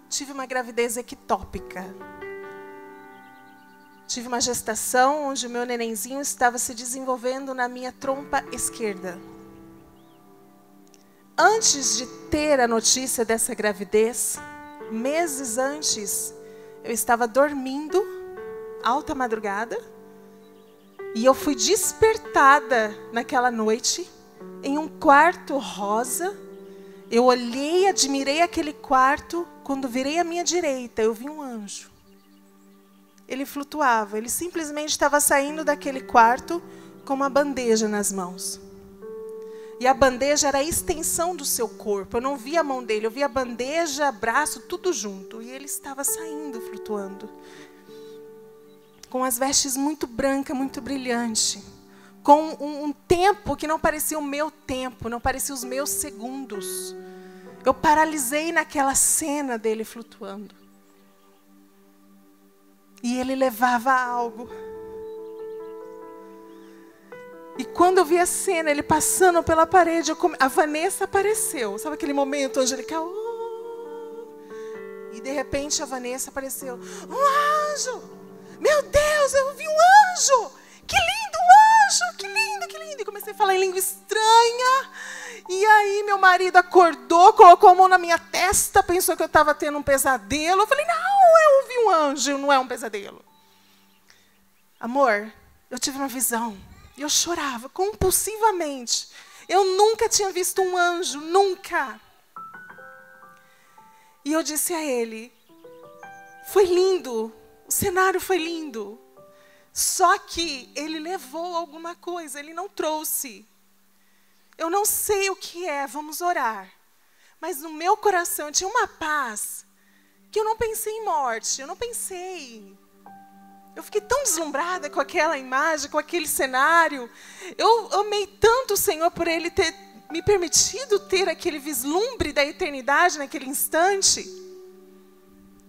Tive uma gravidez ectópica. Tive uma gestação onde o meu nenenzinho estava se desenvolvendo na minha trompa esquerda. Antes de ter a notícia dessa gravidez, meses antes, eu estava dormindo, alta madrugada, e eu fui despertada naquela noite, em um quarto rosa. Eu olhei, admirei aquele quarto. Quando virei à minha direita, eu vi um anjo. Ele flutuava, ele simplesmente estava saindo daquele quarto com uma bandeja nas mãos. E a bandeja era a extensão do seu corpo. Eu não via a mão dele, eu via a bandeja, braço, tudo junto. E ele estava saindo, flutuando. Com as vestes muito branca, muito brilhante. Com um tempo que não parecia o meu tempo, não parecia os meus segundos. Eu paralisei naquela cena dele flutuando. E ele levava algo. E quando eu vi a cena, ele passando pela parede, a Vanessa apareceu. Sabe aquele momento angelical? E de repente a Vanessa apareceu. Um anjo! Meu Deus, eu vi um anjo! Que lindo um anjo! Que lindo, que lindo! E comecei a falar em língua estranha. E aí meu marido acordou, colocou a mão na minha testa, pensou que eu estava tendo um pesadelo. Eu falei, não, eu ouvi um anjo, não é um pesadelo. Amor, eu tive uma visão. E eu chorava compulsivamente. Eu nunca tinha visto um anjo, nunca. E eu disse a ele, foi lindo, o cenário foi lindo. Só que ele levou alguma coisa, ele não trouxe. Eu não sei o que é, vamos orar. Mas no meu coração tinha uma paz que eu não pensei em morte, eu não pensei. Eu fiquei tão deslumbrada com aquela imagem, com aquele cenário. Eu amei tanto o Senhor por Ele ter me permitido ter aquele vislumbre da eternidade naquele instante.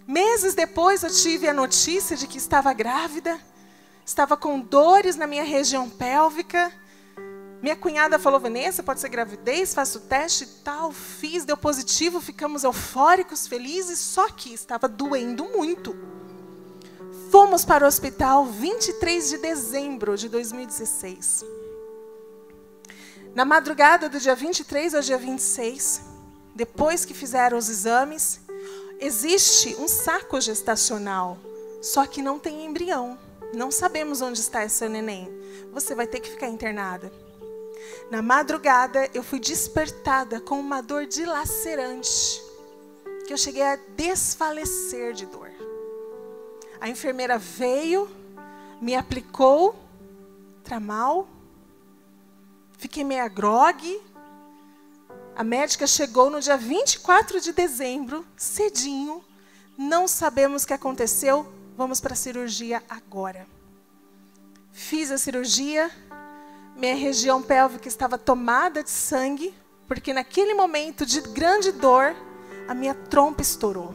Meses depois eu tive a notícia de que estava grávida. Estava com dores na minha região pélvica. Minha cunhada falou, Vanessa, pode ser gravidez, faço o teste e tal. Fiz, deu positivo, ficamos eufóricos, felizes. Só que estava doendo muito. Fomos para o hospital 23 de dezembro de 2016. Na madrugada do dia 23 ao dia 26, depois que fizeram os exames, existe um saco gestacional, só que não tem embrião. Não sabemos onde está esse neném. Você vai ter que ficar internada. Na madrugada, eu fui despertada com uma dor dilacerante, que eu cheguei a desfalecer de dor. A enfermeira veio, me aplicou tramal, fiquei meia grogue. A médica chegou no dia 24 de dezembro, cedinho. Não sabemos o que aconteceu, vamos para a cirurgia agora. Fiz a cirurgia, minha região pélvica estava tomada de sangue, porque naquele momento de grande dor, a minha trompa estourou.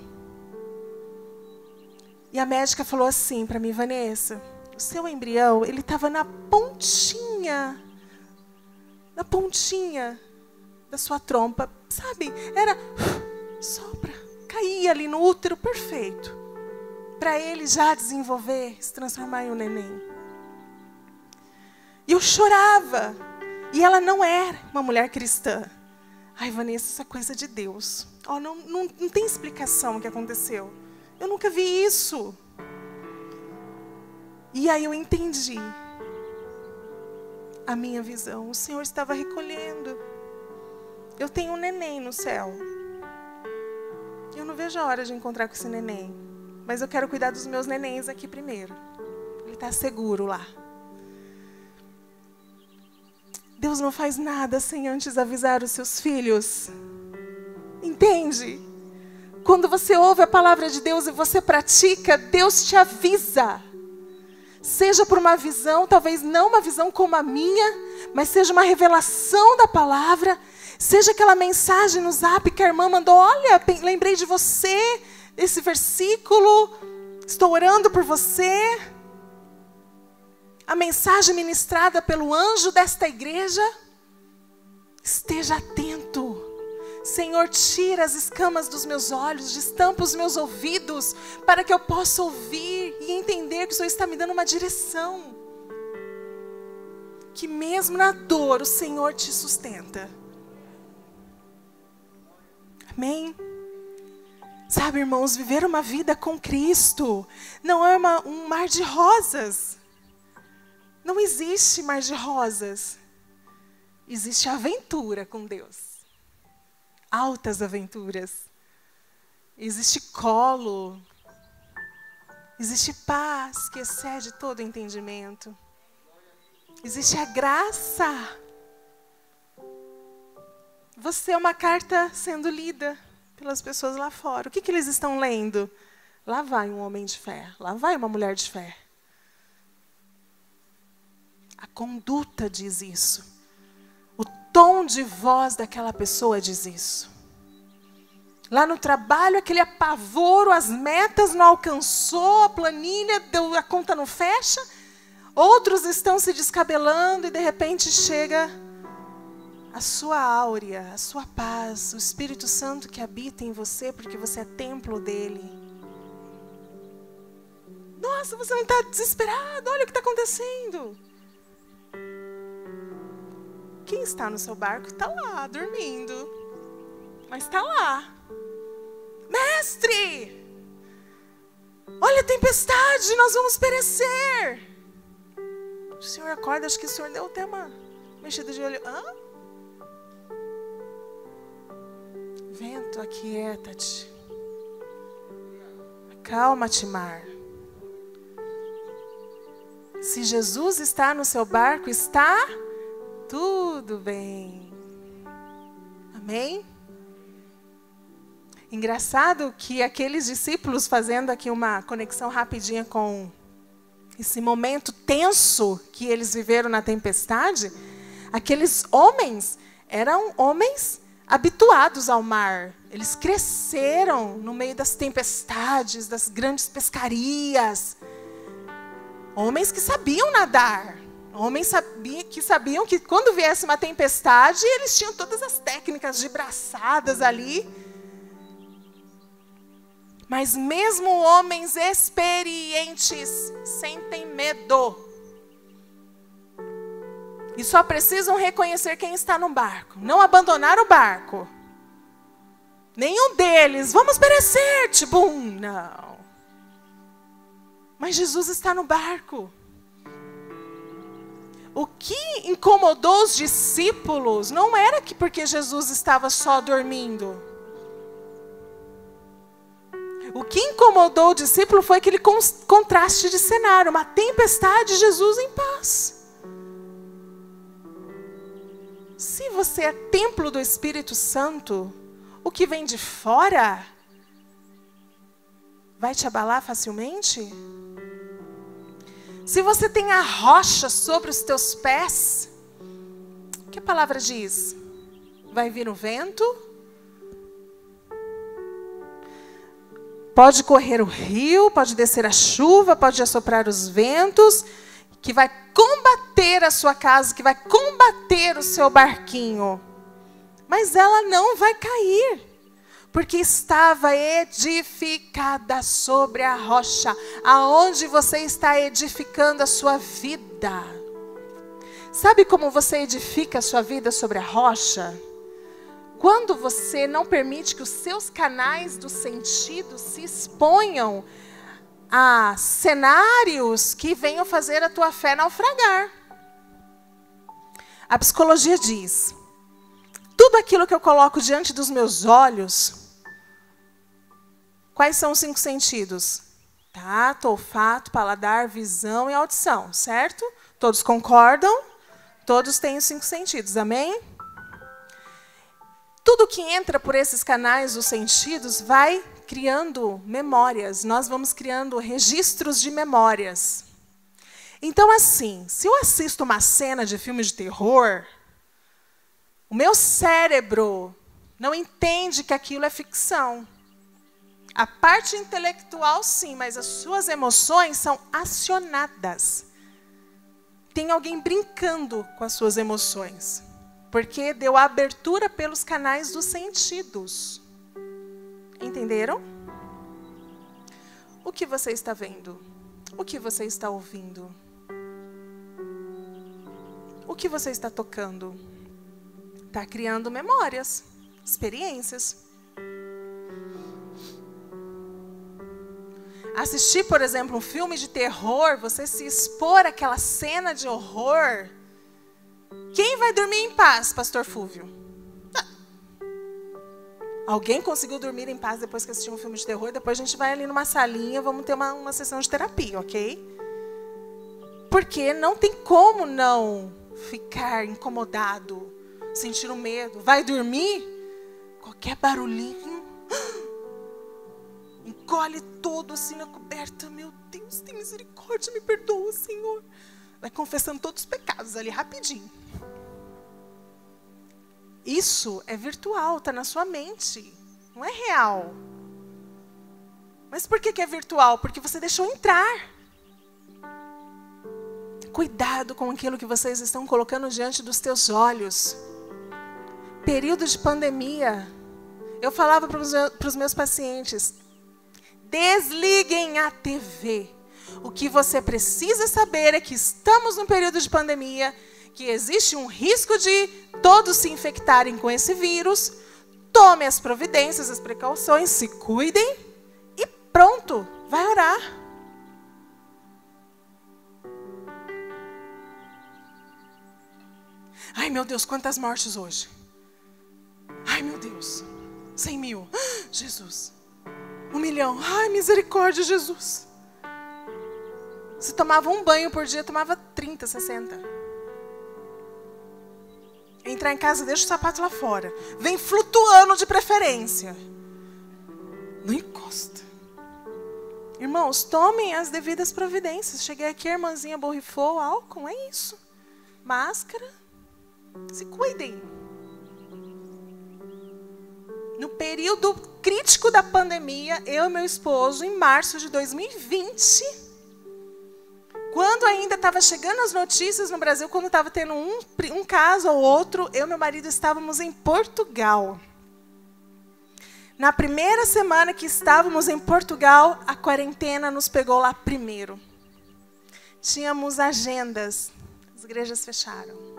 E a médica falou assim para mim, Vanessa, o seu embrião, ele estava na pontinha da sua trompa, sabe? Era sopra, caía ali no útero perfeito, para ele já desenvolver, se transformar em um neném. E eu chorava, e ela não era uma mulher cristã. Ai, Vanessa, isso é coisa de Deus. Oh, não tem explicação o que aconteceu. Eu nunca vi isso. E aí eu entendi a minha visão. O Senhor estava recolhendo. Eu tenho um neném no céu. Eu não vejo a hora de encontrar com esse neném. Mas eu quero cuidar dos meus nenéns aqui primeiro. Ele está seguro lá. Deus não faz nada sem antes avisar os seus filhos. Entende? Quando você ouve a palavra de Deus e você pratica, Deus te avisa. Seja por uma visão, talvez não uma visão como a minha, mas seja uma revelação da palavra. Seja aquela mensagem no zap que a irmã mandou, olha, lembrei de você, esse versículo, estou orando por você. A mensagem ministrada pelo anjo desta igreja. Esteja atento. Senhor, tira as escamas dos meus olhos, destampa os meus ouvidos, para que eu possa ouvir e entender que o Senhor está me dando uma direção. Que mesmo na dor, o Senhor te sustenta. Amém? Sabe, irmãos, viver uma vida com Cristo não é um mar de rosas. Não existe mar de rosas. Existe aventura com Deus. Altas aventuras. Existe colo. Existe paz que excede todo entendimento. Existe a graça. Você é uma carta sendo lida pelas pessoas lá fora. O que eles estão lendo? Lá vai um homem de fé, lá vai uma mulher de fé. A conduta diz isso. O tom de voz daquela pessoa diz isso. Lá no trabalho, aquele apavoro, as metas não alcançou, a planilha, a conta não fecha. Outros estão se descabelando e de repente chega a sua áurea, a sua paz, o Espírito Santo que habita em você, porque você é templo dele. Nossa, você não está desesperado, olha o que está acontecendo. Quem está no seu barco está lá, dormindo. Mas está lá. Mestre! Olha a tempestade, nós vamos perecer. O senhor acorda, acho que o senhor deu até uma mexida de olho. Hã? Vento, aquieta-te. Acalma-te, mar. Se Jesus está no seu barco, está tudo bem. Amém? Engraçado que aqueles discípulos, fazendo aqui uma conexão rapidinha com esse momento tenso que eles viveram na tempestade, aqueles homens eram homens habituados ao mar. Eles cresceram no meio das tempestades, das grandes pescarias. Homens que sabiam nadar. Homens que sabiam que quando viesse uma tempestade, eles tinham todas as técnicas de braçadas ali. Mas mesmo homens experientes sentem medo. E só precisam reconhecer quem está no barco. Não abandonar o barco. Nenhum deles, vamos perecer, tipo, não. Mas Jesus está no barco. O que incomodou os discípulos não era que porque Jesus estava só dormindo. O que incomodou o discípulo foi aquele contraste de cenário. Uma tempestade, Jesus em paz. Se você é templo do Espírito Santo, o que vem de fora vai te abalar facilmente? Se você tem a rocha sobre os teus pés, o que a palavra diz? Vai vir o vento? Pode correr o rio, pode descer a chuva, pode assoprar os ventos, que vai combater a sua casa, que vai combater o seu barquinho. Mas ela não vai cair, porque estava edificada sobre a rocha, aonde você está edificando a sua vida. Sabe como você edifica a sua vida sobre a rocha? Quando você não permite que os seus canais do sentido se exponham a cenários que venham fazer a tua fé naufragar. A psicologia diz: tudo aquilo que eu coloco diante dos meus olhos, quais são os 5 sentidos? Tato, olfato, paladar, visão e audição, certo? Todos concordam? Todos têm os 5 sentidos, amém? Tudo que entra por esses canais dos sentidos vai criando memórias. Nós vamos criando registros de memórias. Então, assim, se eu assisto uma cena de filme de terror, o meu cérebro não entende que aquilo é ficção. A parte intelectual, sim, mas as suas emoções são acionadas. Tem alguém brincando com as suas emoções. Porque deu abertura pelos canais dos sentidos. Entenderam? O que você está vendo? O que você está ouvindo? O que você está tocando? Está criando memórias, experiências. Assistir, por exemplo, um filme de terror, você se expor àquela cena de horror. Quem vai dormir em paz, pastor Fúvio? Alguém conseguiu dormir em paz depois que assistiu um filme de terror? Depois a gente vai ali numa salinha, vamos ter uma sessão de terapia, ok? Porque não tem como não ficar incomodado. sentindo medo. Vai dormir, qualquer barulhinho, encolhe todo assim na coberta. Meu Deus, tem misericórdia, me perdoa, Senhor. Vai confessando todos os pecados ali, rapidinho. Isso é virtual, está na sua mente. Não é real. Mas por que é virtual? Porque você deixou entrar. Cuidado com aquilo que vocês estão colocando diante dos teus olhos. Período de pandemia. Eu falava para os meus pacientes, desliguem a TV. O que você precisa saber é que estamos num período de pandemia, que existe um risco de todos se infectarem com esse vírus. Tome as providências, as precauções, se cuidem e pronto, vai orar. Ai, meu Deus, quantas mortes hoje. Ai, meu Deus, 100 mil. Jesus. 1 milhão. Ai, misericórdia, Jesus. Se tomava um banho por dia, tomava 30, 60. Entrar em casa, deixa o sapato lá fora. Vem flutuando de preferência. Não encosta. Irmãos, tomem as devidas providências. Cheguei aqui, a irmãzinha borrifou álcool, é isso. Máscara. Se cuidem. No período crítico da pandemia, eu e meu esposo, em março de 2020, quando ainda estava chegando as notícias no Brasil, quando estava tendo um caso ou outro, eu e meu marido estávamos em Portugal. Na primeira semana que estávamos em Portugal, a quarentena nos pegou lá primeiro. Tínhamos agendas, as igrejas fecharam.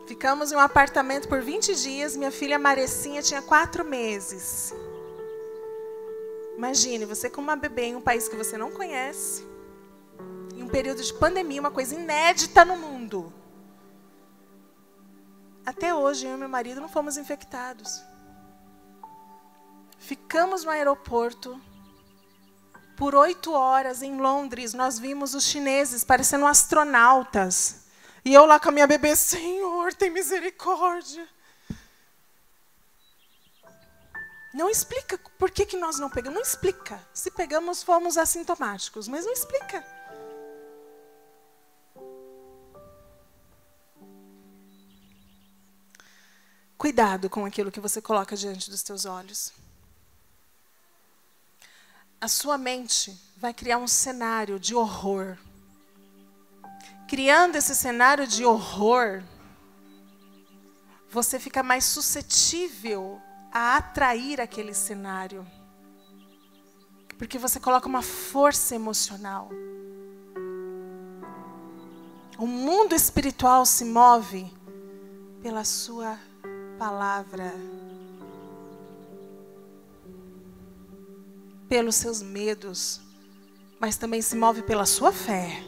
Ficamos em um apartamento por 20 dias. Minha filha Marecinha tinha 4 meses. Imagine, você com uma bebê em um país que você não conhece. Em um período de pandemia, uma coisa inédita no mundo. Até hoje, eu e meu marido não fomos infectados. Ficamos no aeroporto. Por 8 horas em Londres, nós vimos os chineses parecendo astronautas. E eu lá com a minha bebê, Senhor, tem misericórdia. Não explica por que nós não pegamos. Não explica. Se pegamos, fomos assintomáticos. Mas não explica. Cuidado com aquilo que você coloca diante dos teus olhos. A sua mente vai criar um cenário de horror. Criando esse cenário de horror, você fica mais suscetível a atrair aquele cenário. Porque você coloca uma força emocional. O mundo espiritual se move pela sua palavra. Pelos seus medos. Mas também se move pela sua fé.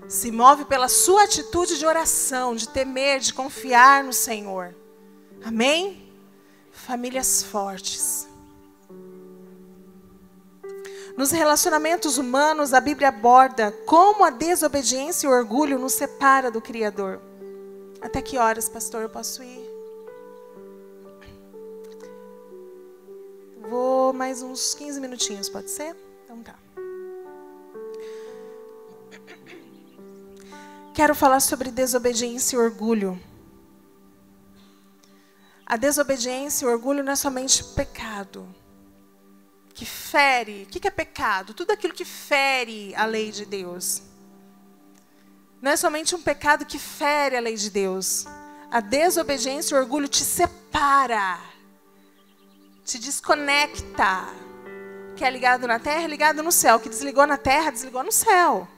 Se move pela sua atitude de oração, de temer, de confiar no Senhor. Amém? Famílias fortes. Nos relacionamentos humanos, a Bíblia aborda como a desobediência e o orgulho nos separa do Criador. Até que horas, pastor, eu posso ir? Vou mais uns 15 minutinhos, pode ser? Então tá. Quero falar sobre desobediência e orgulho. A desobediência e o orgulho não é somente pecado. Que fere. O que é pecado? Tudo aquilo que fere a lei de Deus. Não é somente um pecado que fere a lei de Deus. A desobediência e o orgulho te separa. Te desconecta. O que é ligado na terra é ligado no céu. O que desligou na terra, desligou no céu.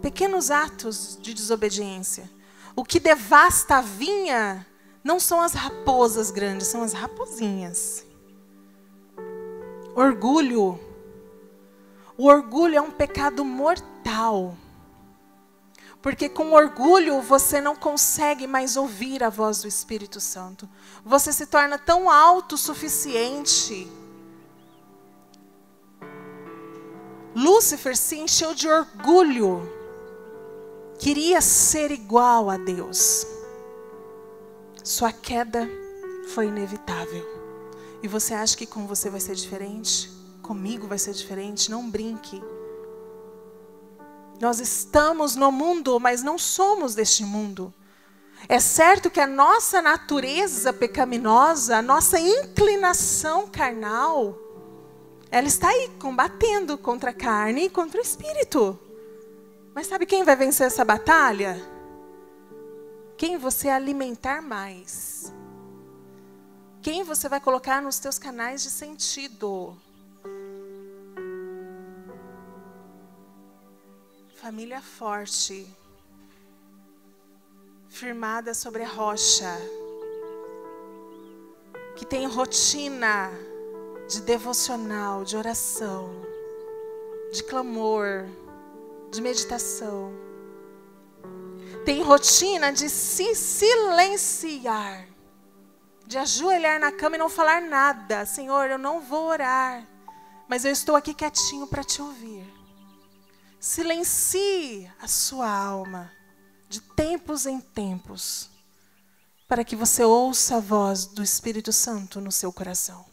Pequenos atos de desobediência. O que devasta a vinha não são as raposas grandes, são as raposinhas. Orgulho. O orgulho é um pecado mortal. Porque com orgulho você não consegue mais ouvir a voz do Espírito Santo. Você se torna tão autossuficiente. Lúcifer se encheu de orgulho. queria ser igual a Deus. Sua queda foi inevitável. E você acha que com você vai ser diferente? Comigo vai ser diferente? Não brinque. Nós estamos no mundo, mas não somos deste mundo. É certo que a nossa natureza pecaminosa, a nossa inclinação carnal, ela está aí combatendo contra a carne e contra o espírito. Mas sabe quem vai vencer essa batalha? Quem você alimentar mais. Quem você vai colocar nos teus canais de sentido. Família forte, firmada sobre a rocha, que tem rotina de devocional, de oração, de clamor, de meditação. Tem rotina de se silenciar, de ajoelhar na cama e não falar nada. Senhor, eu não vou orar, mas eu estou aqui quietinho para te ouvir. Silencie a sua alma de tempos em tempos, para que você ouça a voz do Espírito Santo no seu coração.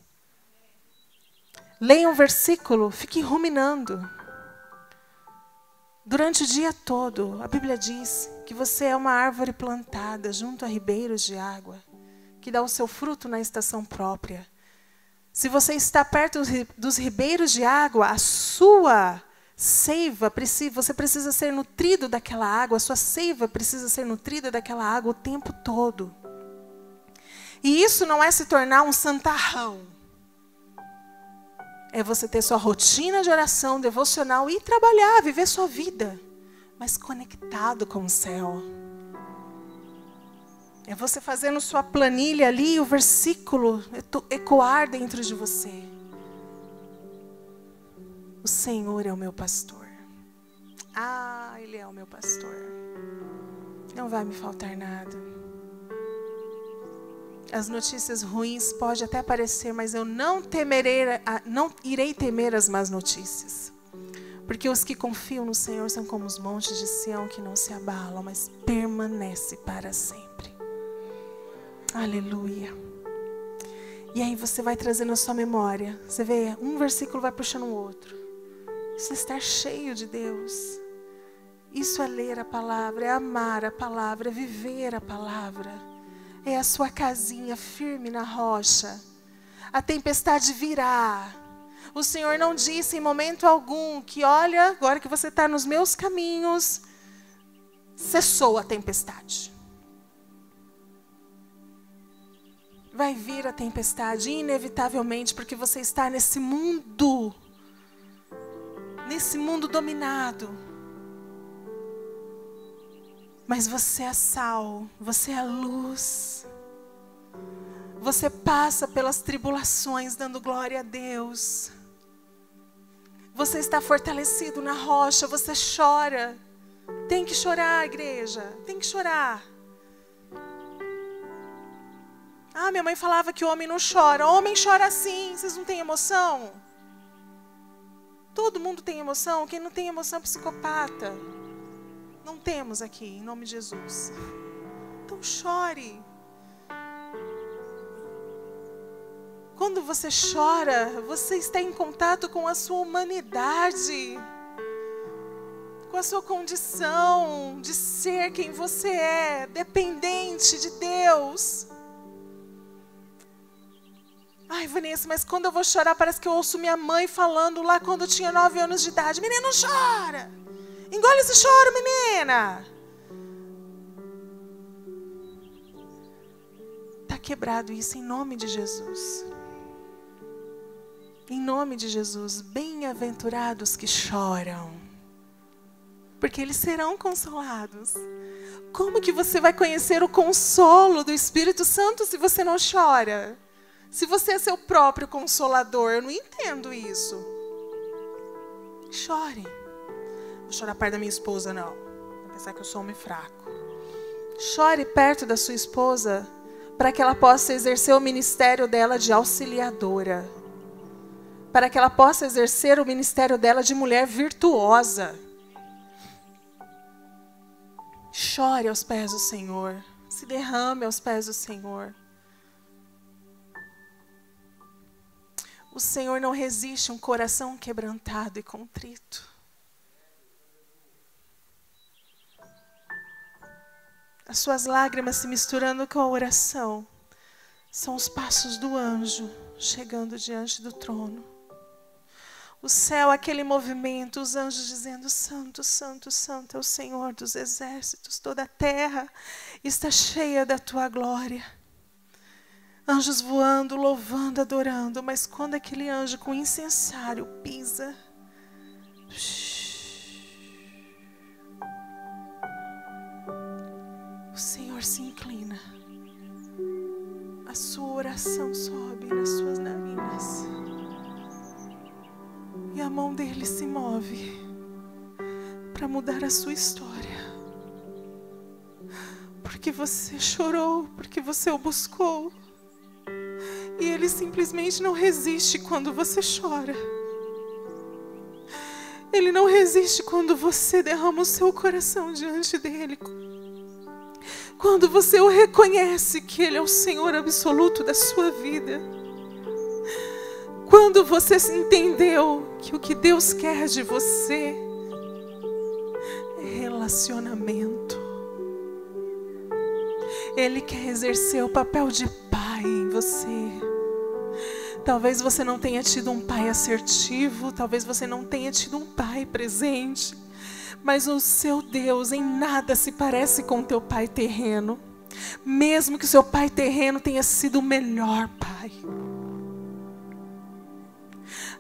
Leia um versículo, fique ruminando. Durante o dia todo, a Bíblia diz que você é uma árvore plantada junto a ribeiros de água, que dá o seu fruto na estação própria. Se você está perto dos ribeiros de água, a sua seiva, você precisa ser nutrido daquela água, a sua seiva precisa ser nutrida daquela água o tempo todo. E isso não é se tornar um santarrão. É você ter sua rotina de oração, devocional e trabalhar, viver sua vida, mas conectado com o céu. É você fazendo sua planilha ali, o versículo ecoar dentro de você. O Senhor é o meu pastor. Ah, Ele é o meu pastor. Não vai me faltar nada. As notícias ruins podem até aparecer, mas eu não irei temer as más notícias. Porque os que confiam no Senhor são como os montes de Sião que não se abalam, mas permanecem para sempre. Aleluia. E aí você vai trazendo a sua memória. Você vê, um versículo vai puxando o outro. Isso é estar cheio de Deus. Isso é ler a palavra, é amar a palavra, é viver a palavra. É a sua casinha firme na rocha. A tempestade virá. O Senhor não disse em momento algum que, olha, agora que você está nos meus caminhos, cessou a tempestade. Vai vir a tempestade, inevitavelmente, porque você está nesse mundo dominado. Mas você é sal, você é luz. Você passa pelas tribulações dando glória a Deus. Você está fortalecido na rocha, você chora. Tem que chorar, igreja, tem que chorar. Ah, minha mãe falava que o homem não chora. O homem chora sim, vocês não têm emoção? Todo mundo tem emoção, quem não tem emoção é psicopata. Não temos aqui, em nome de Jesus. Então chore. Quando você chora, você está em contato com a sua humanidade, com a sua condição de ser quem você é, dependente de Deus. Ai, Vanessa, mas quando eu vou chorar, parece que eu ouço minha mãe falando lá quando eu tinha 9 anos de idade. Menina, não chora. Engole esse choro, menina. Está quebrado isso em nome de Jesus. Em nome de Jesus, bem-aventurados que choram, porque eles serão consolados. Como que você vai conhecer o consolo do Espírito Santo se você não chora? Se você é seu próprio consolador, eu não entendo isso. Chore. Não vou chorar perto da minha esposa, não. Vou pensar que eu sou homem fraco. Chore perto da sua esposa, para que ela possa exercer o ministério dela de auxiliadora. Para que ela possa exercer o ministério dela de mulher virtuosa. Chore aos pés do Senhor. Se derrame aos pés do Senhor. O Senhor não resiste a um coração quebrantado e contrito. As suas lágrimas se misturando com a oração são os passos do anjo chegando diante do trono. O céu, aquele movimento, os anjos dizendo: Santo, Santo, Santo é o Senhor dos exércitos, toda a terra está cheia da tua glória. Anjos voando, louvando, adorando, mas quando aquele anjo com incensário pisa, o Senhor se inclina, a sua oração sobe nas suas narinas, e a mão dele se move para mudar a sua história. Porque você chorou, porque você o buscou. E ele simplesmente não resiste quando você chora. Ele não resiste quando você derrama o seu coração diante dele. Quando você o reconhece que ele é o Senhor absoluto da sua vida. Quando você entendeu que o que Deus quer de você é relacionamento. Ele quer exercer o papel de pai em você. Talvez você não tenha tido um pai assertivo, talvez você não tenha tido um pai presente, mas o seu Deus em nada se parece com o teu pai terreno, mesmo que o seu pai terreno tenha sido o melhor pai.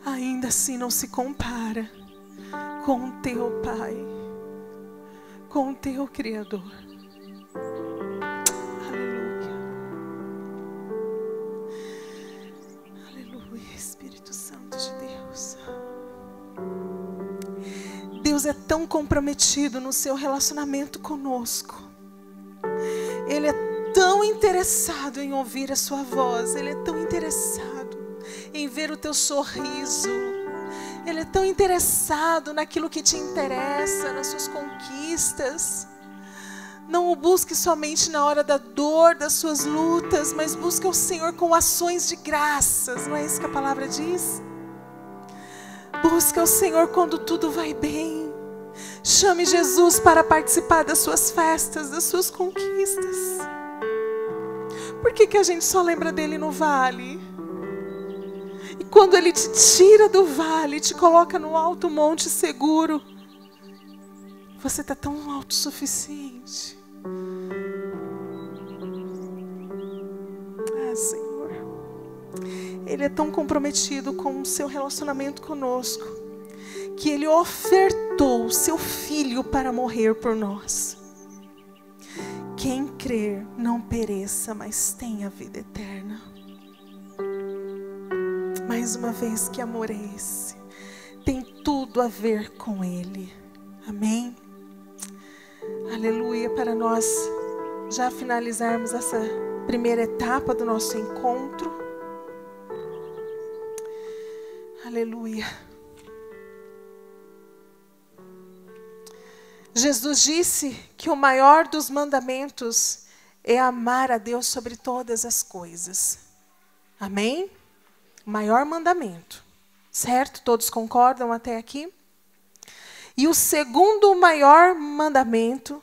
Ainda assim não se compara com o teu pai, com o teu Criador. Deus é tão comprometido no seu relacionamento conosco. Ele é tão interessado em ouvir a sua voz. Ele é tão interessado em ver o teu sorriso. Ele é tão interessado naquilo que te interessa, nas suas conquistas. Não o busque somente na hora da dor, das suas lutas, mas busque o Senhor com ações de graças. Não é isso que a palavra diz? Busque o Senhor quando tudo vai bem. Chame Jesus para participar das suas festas, das suas conquistas. Por que a gente só lembra dele no vale? E quando ele te tira do vale, te coloca no alto monte seguro, você está tão autossuficiente. Ah, Senhor. Ele é tão comprometido com o seu relacionamento conosco, que Ele ofertou o seu Filho para morrer por nós. Quem crer não pereça, mas tenha vida eterna. Mais uma vez, que amor é esse? Tem tudo a ver com Ele. Amém? Aleluia. Para nós já finalizarmos essa primeira etapa do nosso encontro. Aleluia. Jesus disse que o maior dos mandamentos é amar a Deus sobre todas as coisas. Amém? O maior mandamento. Certo? Todos concordam até aqui? E o segundo maior mandamento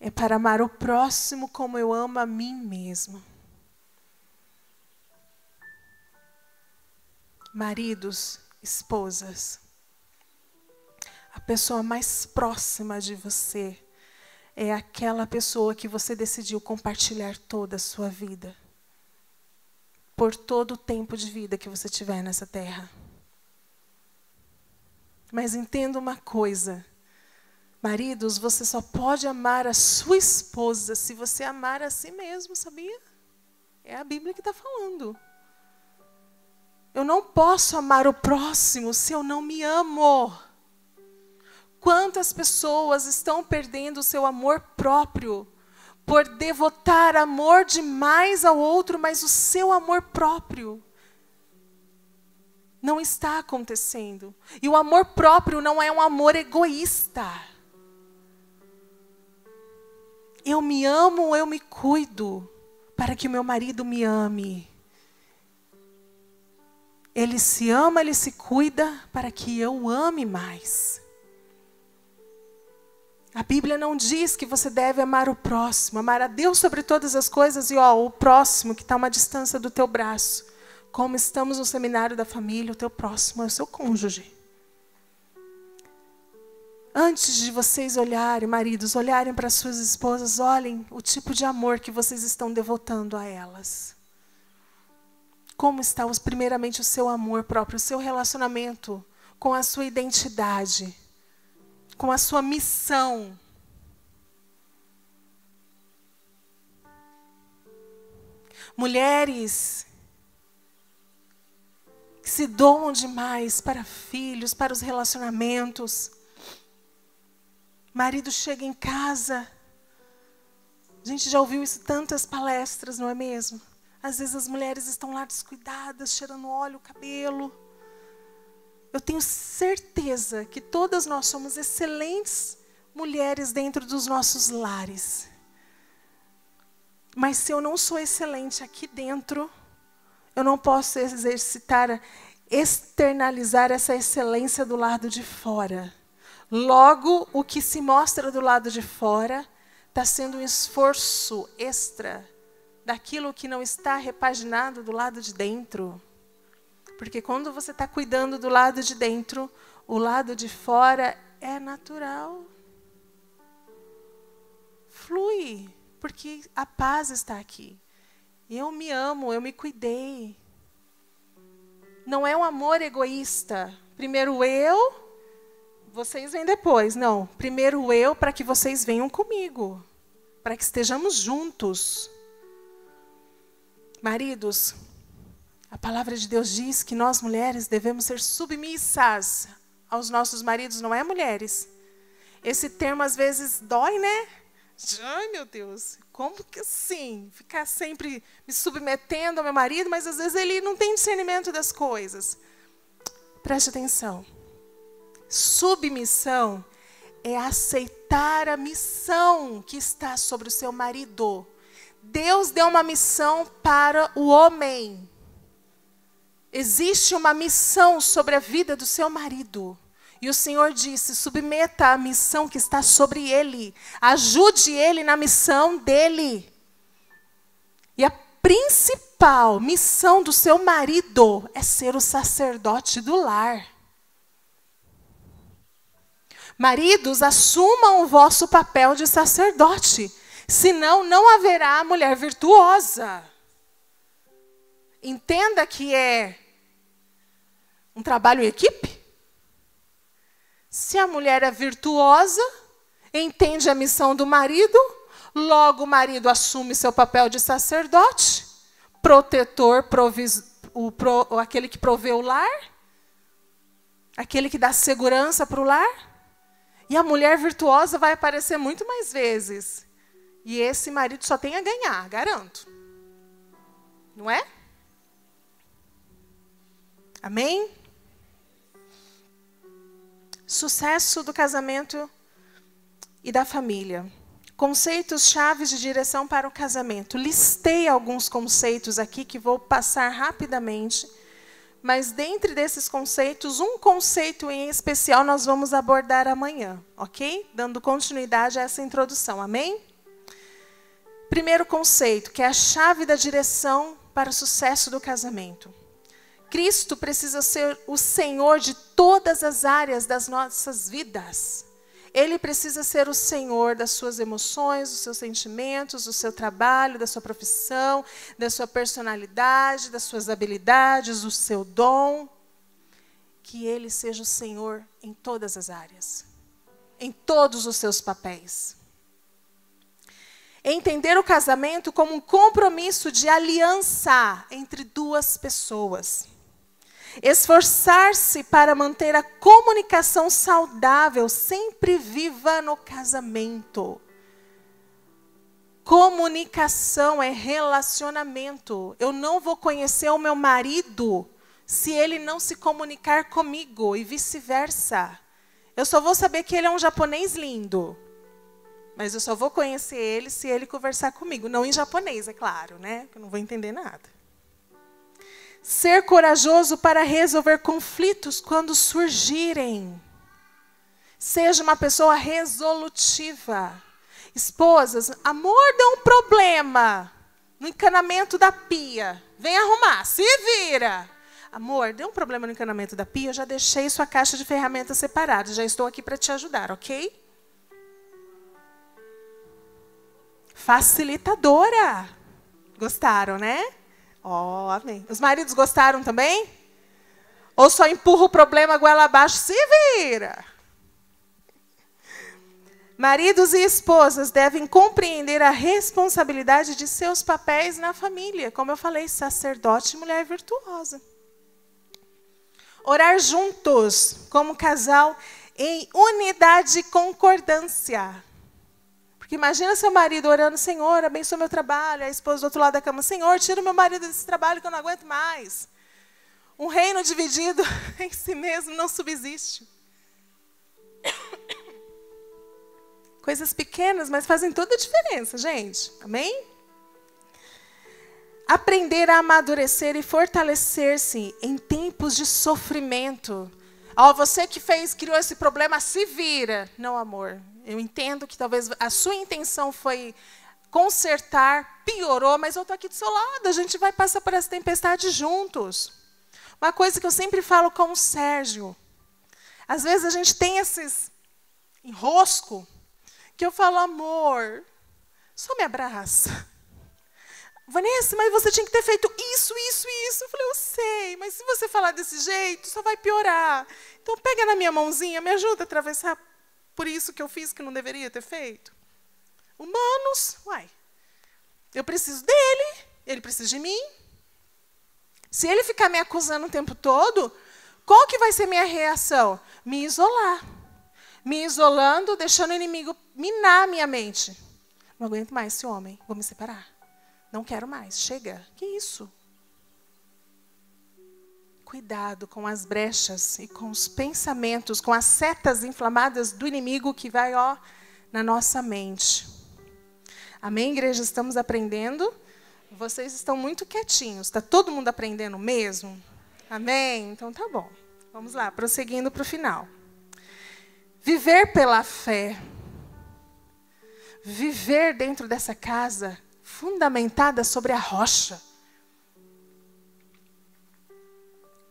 é para amar o próximo como eu amo a mim mesmo. Maridos, esposas, a pessoa mais próxima de você é aquela pessoa que você decidiu compartilhar toda a sua vida. Por todo o tempo de vida que você tiver nessa terra. Mas entenda uma coisa. Maridos, você só pode amar a sua esposa se você amar a si mesmo, sabia? É a Bíblia que está falando. Eu não posso amar o próximo se eu não me amo. Quantas pessoas estão perdendo o seu amor próprio por devotar amor demais ao outro, mas o seu amor próprio não está acontecendo. E o amor próprio não é um amor egoísta. Eu me amo, eu me cuido para que o meu marido me ame. Ele se ama, ele se cuida para que eu o ame mais. A Bíblia não diz que você deve amar o próximo, amar a Deus sobre todas as coisas e o próximo que está a uma distância do teu braço. Como estamos no seminário da família, o teu próximo é o seu cônjuge. Antes de vocês olharem, maridos, olharem para suas esposas, olhem o tipo de amor que vocês estão devotando a elas. Como está, primeiramente, o seu amor próprio, o seu relacionamento com a sua identidade, com a sua missão. Mulheres que se doam demais para filhos, para os relacionamentos. Marido chega em casa. A gente já ouviu isso em tantas palestras, não é mesmo? Às vezes as mulheres estão lá descuidadas, cheirando óleo, cabelo. Eu tenho certeza que todas nós somos excelentes mulheres dentro dos nossos lares. Mas se eu não sou excelente aqui dentro, eu não posso externalizar essa excelência do lado de fora. Logo, o que se mostra do lado de fora está sendo um esforço extra daquilo que não está repaginado do lado de dentro. Porque quando você está cuidando do lado de dentro, o lado de fora é natural. Flui, porque a paz está aqui. Eu me amo, eu me cuidei. Não é um amor egoísta. Primeiro eu, vocês vêm depois. Não, primeiro eu para que vocês venham comigo. Para que estejamos juntos. Maridos, a palavra de Deus diz que nós mulheres devemos ser submissas aos nossos maridos, não é, mulheres? Esse termo às vezes dói, né? Ai, meu Deus, como que assim? Ficar sempre me submetendo ao meu marido, mas às vezes ele não tem discernimento das coisas. Preste atenção. Submissão é aceitar a missão que está sobre o seu marido. Deus deu uma missão para o homem. Existe uma missão sobre a vida do seu marido. E o Senhor disse, submeta a missão que está sobre ele. Ajude ele na missão dele. E a principal missão do seu marido é ser o sacerdote do lar. Maridos, assumam o vosso papel de sacerdote. Senão, não haverá mulher virtuosa. Entenda que é um trabalho em equipe. Se a mulher é virtuosa, entende a missão do marido, logo o marido assume seu papel de sacerdote, protetor, aquele que provê o lar, aquele que dá segurança para o lar. E a mulher virtuosa vai aparecer muito mais vezes. E esse marido só tem a ganhar, garanto. Não é? Amém? Sucesso do casamento e da família. Conceitos chaves de direção para o casamento. Listei alguns conceitos aqui que vou passar rapidamente. Mas dentre desses conceitos, um conceito em especial nós vamos abordar amanhã, ok? Dando continuidade a essa introdução, amém? Primeiro conceito, que é a chave da direção para o sucesso do casamento. Cristo precisa ser o Senhor de todas as áreas das nossas vidas. Ele precisa ser o Senhor das suas emoções, dos seus sentimentos, do seu trabalho, da sua profissão, da sua personalidade, das suas habilidades, do seu dom. Que Ele seja o Senhor em todas as áreas, em todos os seus papéis. Entender o casamento como um compromisso de aliança entre duas pessoas. Esforçar-se para manter a comunicação saudável, sempre viva no casamento. Comunicação é relacionamento. Eu não vou conhecer o meu marido se ele não se comunicar comigo e vice-versa. Eu só vou saber que ele é um japonês lindo. Mas eu só vou conhecer ele se ele conversar comigo. Não em japonês, é claro, né? Eu não vou entender nada. Ser corajoso para resolver conflitos quando surgirem. Seja uma pessoa resolutiva. Esposas, amor, deu um problema no encanamento da pia. Vem arrumar, se vira. Amor, deu um problema no encanamento da pia, eu já deixei sua caixa de ferramentas separada. Já estou aqui para te ajudar, ok? Facilitadora. Gostaram, né? Ó, amém. Os maridos gostaram também? Ou só empurra o problema goela abaixo, se vira? Maridos e esposas devem compreender a responsabilidade de seus papéis na família. Como eu falei, sacerdote e mulher virtuosa. Orar juntos, como casal, em unidade e concordância. Porque imagina seu marido orando, Senhor, abençoa meu trabalho. A esposa do outro lado da cama, Senhor, tira o meu marido desse trabalho que eu não aguento mais. Um reino dividido em si mesmo não subsiste. Coisas pequenas, mas fazem toda a diferença, gente. Amém? Aprender a amadurecer e fortalecer-se em tempos de sofrimento. Ó, você que criou esse problema, se vira. Não, amor. Eu entendo que talvez a sua intenção foi consertar, piorou, mas eu estou aqui do seu lado. A gente vai passar por essa tempestade juntos. Uma coisa que eu sempre falo com o Sérgio. Às vezes a gente tem esses enrosco que eu falo, amor, só me abraça. Vanessa, mas você tinha que ter feito isso, isso e isso. Eu falei, eu sei, mas se você falar desse jeito, só vai piorar. Então pega na minha mãozinha, me ajuda a atravessar por isso que eu fiz que não deveria ter feito. Humanos, uai. Eu preciso dele, ele precisa de mim. Se ele ficar me acusando o tempo todo, qual que vai ser minha reação? Me isolar. Me isolando, deixando o inimigo minar a minha mente. Não aguento mais esse homem, vou me separar. Não quero mais, chega. Que isso? Cuidado com as brechas e com os pensamentos, com as setas inflamadas do inimigo que vai, ó, na nossa mente. Amém, igreja? Estamos aprendendo. Vocês estão muito quietinhos. Está todo mundo aprendendo mesmo? Amém? Então tá bom. Vamos lá, prosseguindo para o final. Viver pela fé. Viver dentro dessa casa fundamentada sobre a rocha.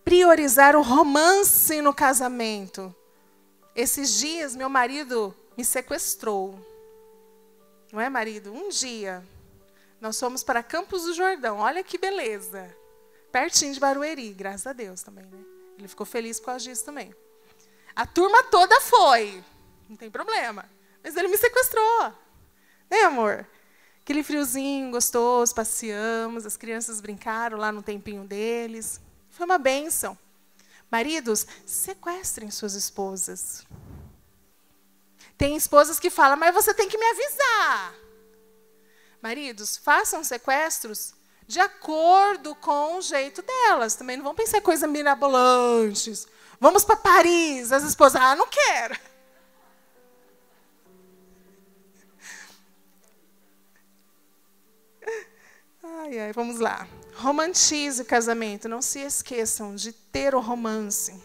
Priorizar o romance no casamento. Esses dias, meu marido me sequestrou. Não é, marido? Um dia, nós fomos para Campos do Jordão. Olha que beleza. Pertinho de Barueri, graças a Deus também, né? Ele ficou feliz por causa disso também. A turma toda foi. Não tem problema. Mas ele me sequestrou. Né, amor? Aquele friozinho gostoso, passeamos, as crianças brincaram lá no tempinho deles. Foi uma bênção. Maridos, sequestrem suas esposas. Tem esposas que falam, mas você tem que me avisar. Maridos, façam sequestros de acordo com o jeito delas. Também não vão pensar coisas mirabolantes. Vamos para Paris. As esposas, não quero. Ai, vamos lá. Romantize o casamento. Não se esqueçam de ter o romance.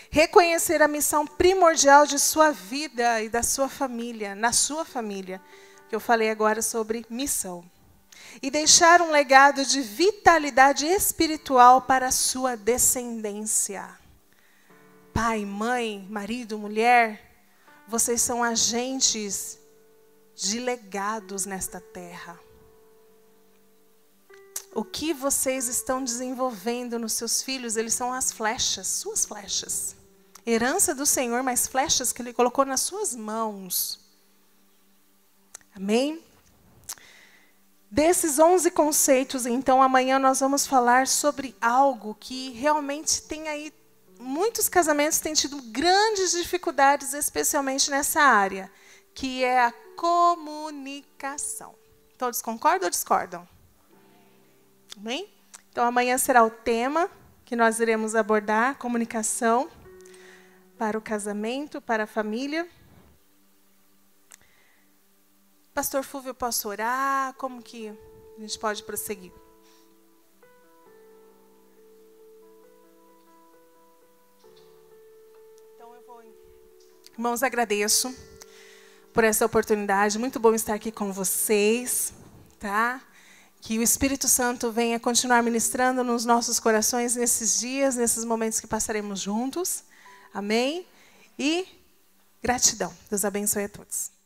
Reconhecer a missão primordial de sua vida e da sua família, na sua família, que eu falei agora sobre missão. E deixar um legado de vitalidade espiritual para a sua descendência. Pai, mãe, marido, mulher, vocês são agentes de legados nesta terra. O que vocês estão desenvolvendo nos seus filhos, eles são as flechas, suas flechas. Herança do Senhor, mas flechas que Ele colocou nas suas mãos. Amém? Desses 11 conceitos, então, amanhã nós vamos falar sobre algo que realmente tem aí, muitos casamentos têm tido grandes dificuldades, especialmente nessa área, que é a comunicação. Todos concordam ou discordam? Amém? Então, amanhã será o tema que nós iremos abordar, comunicação para o casamento, para a família. Pastor Fúvio, eu posso orar? Como que a gente pode prosseguir? Então eu vou... Irmãos, agradeço por essa oportunidade. Muito bom estar aqui com vocês, tá? Que o Espírito Santo venha continuar ministrando nos nossos corações nesses dias, nesses momentos que passaremos juntos. Amém? E gratidão. Deus abençoe a todos.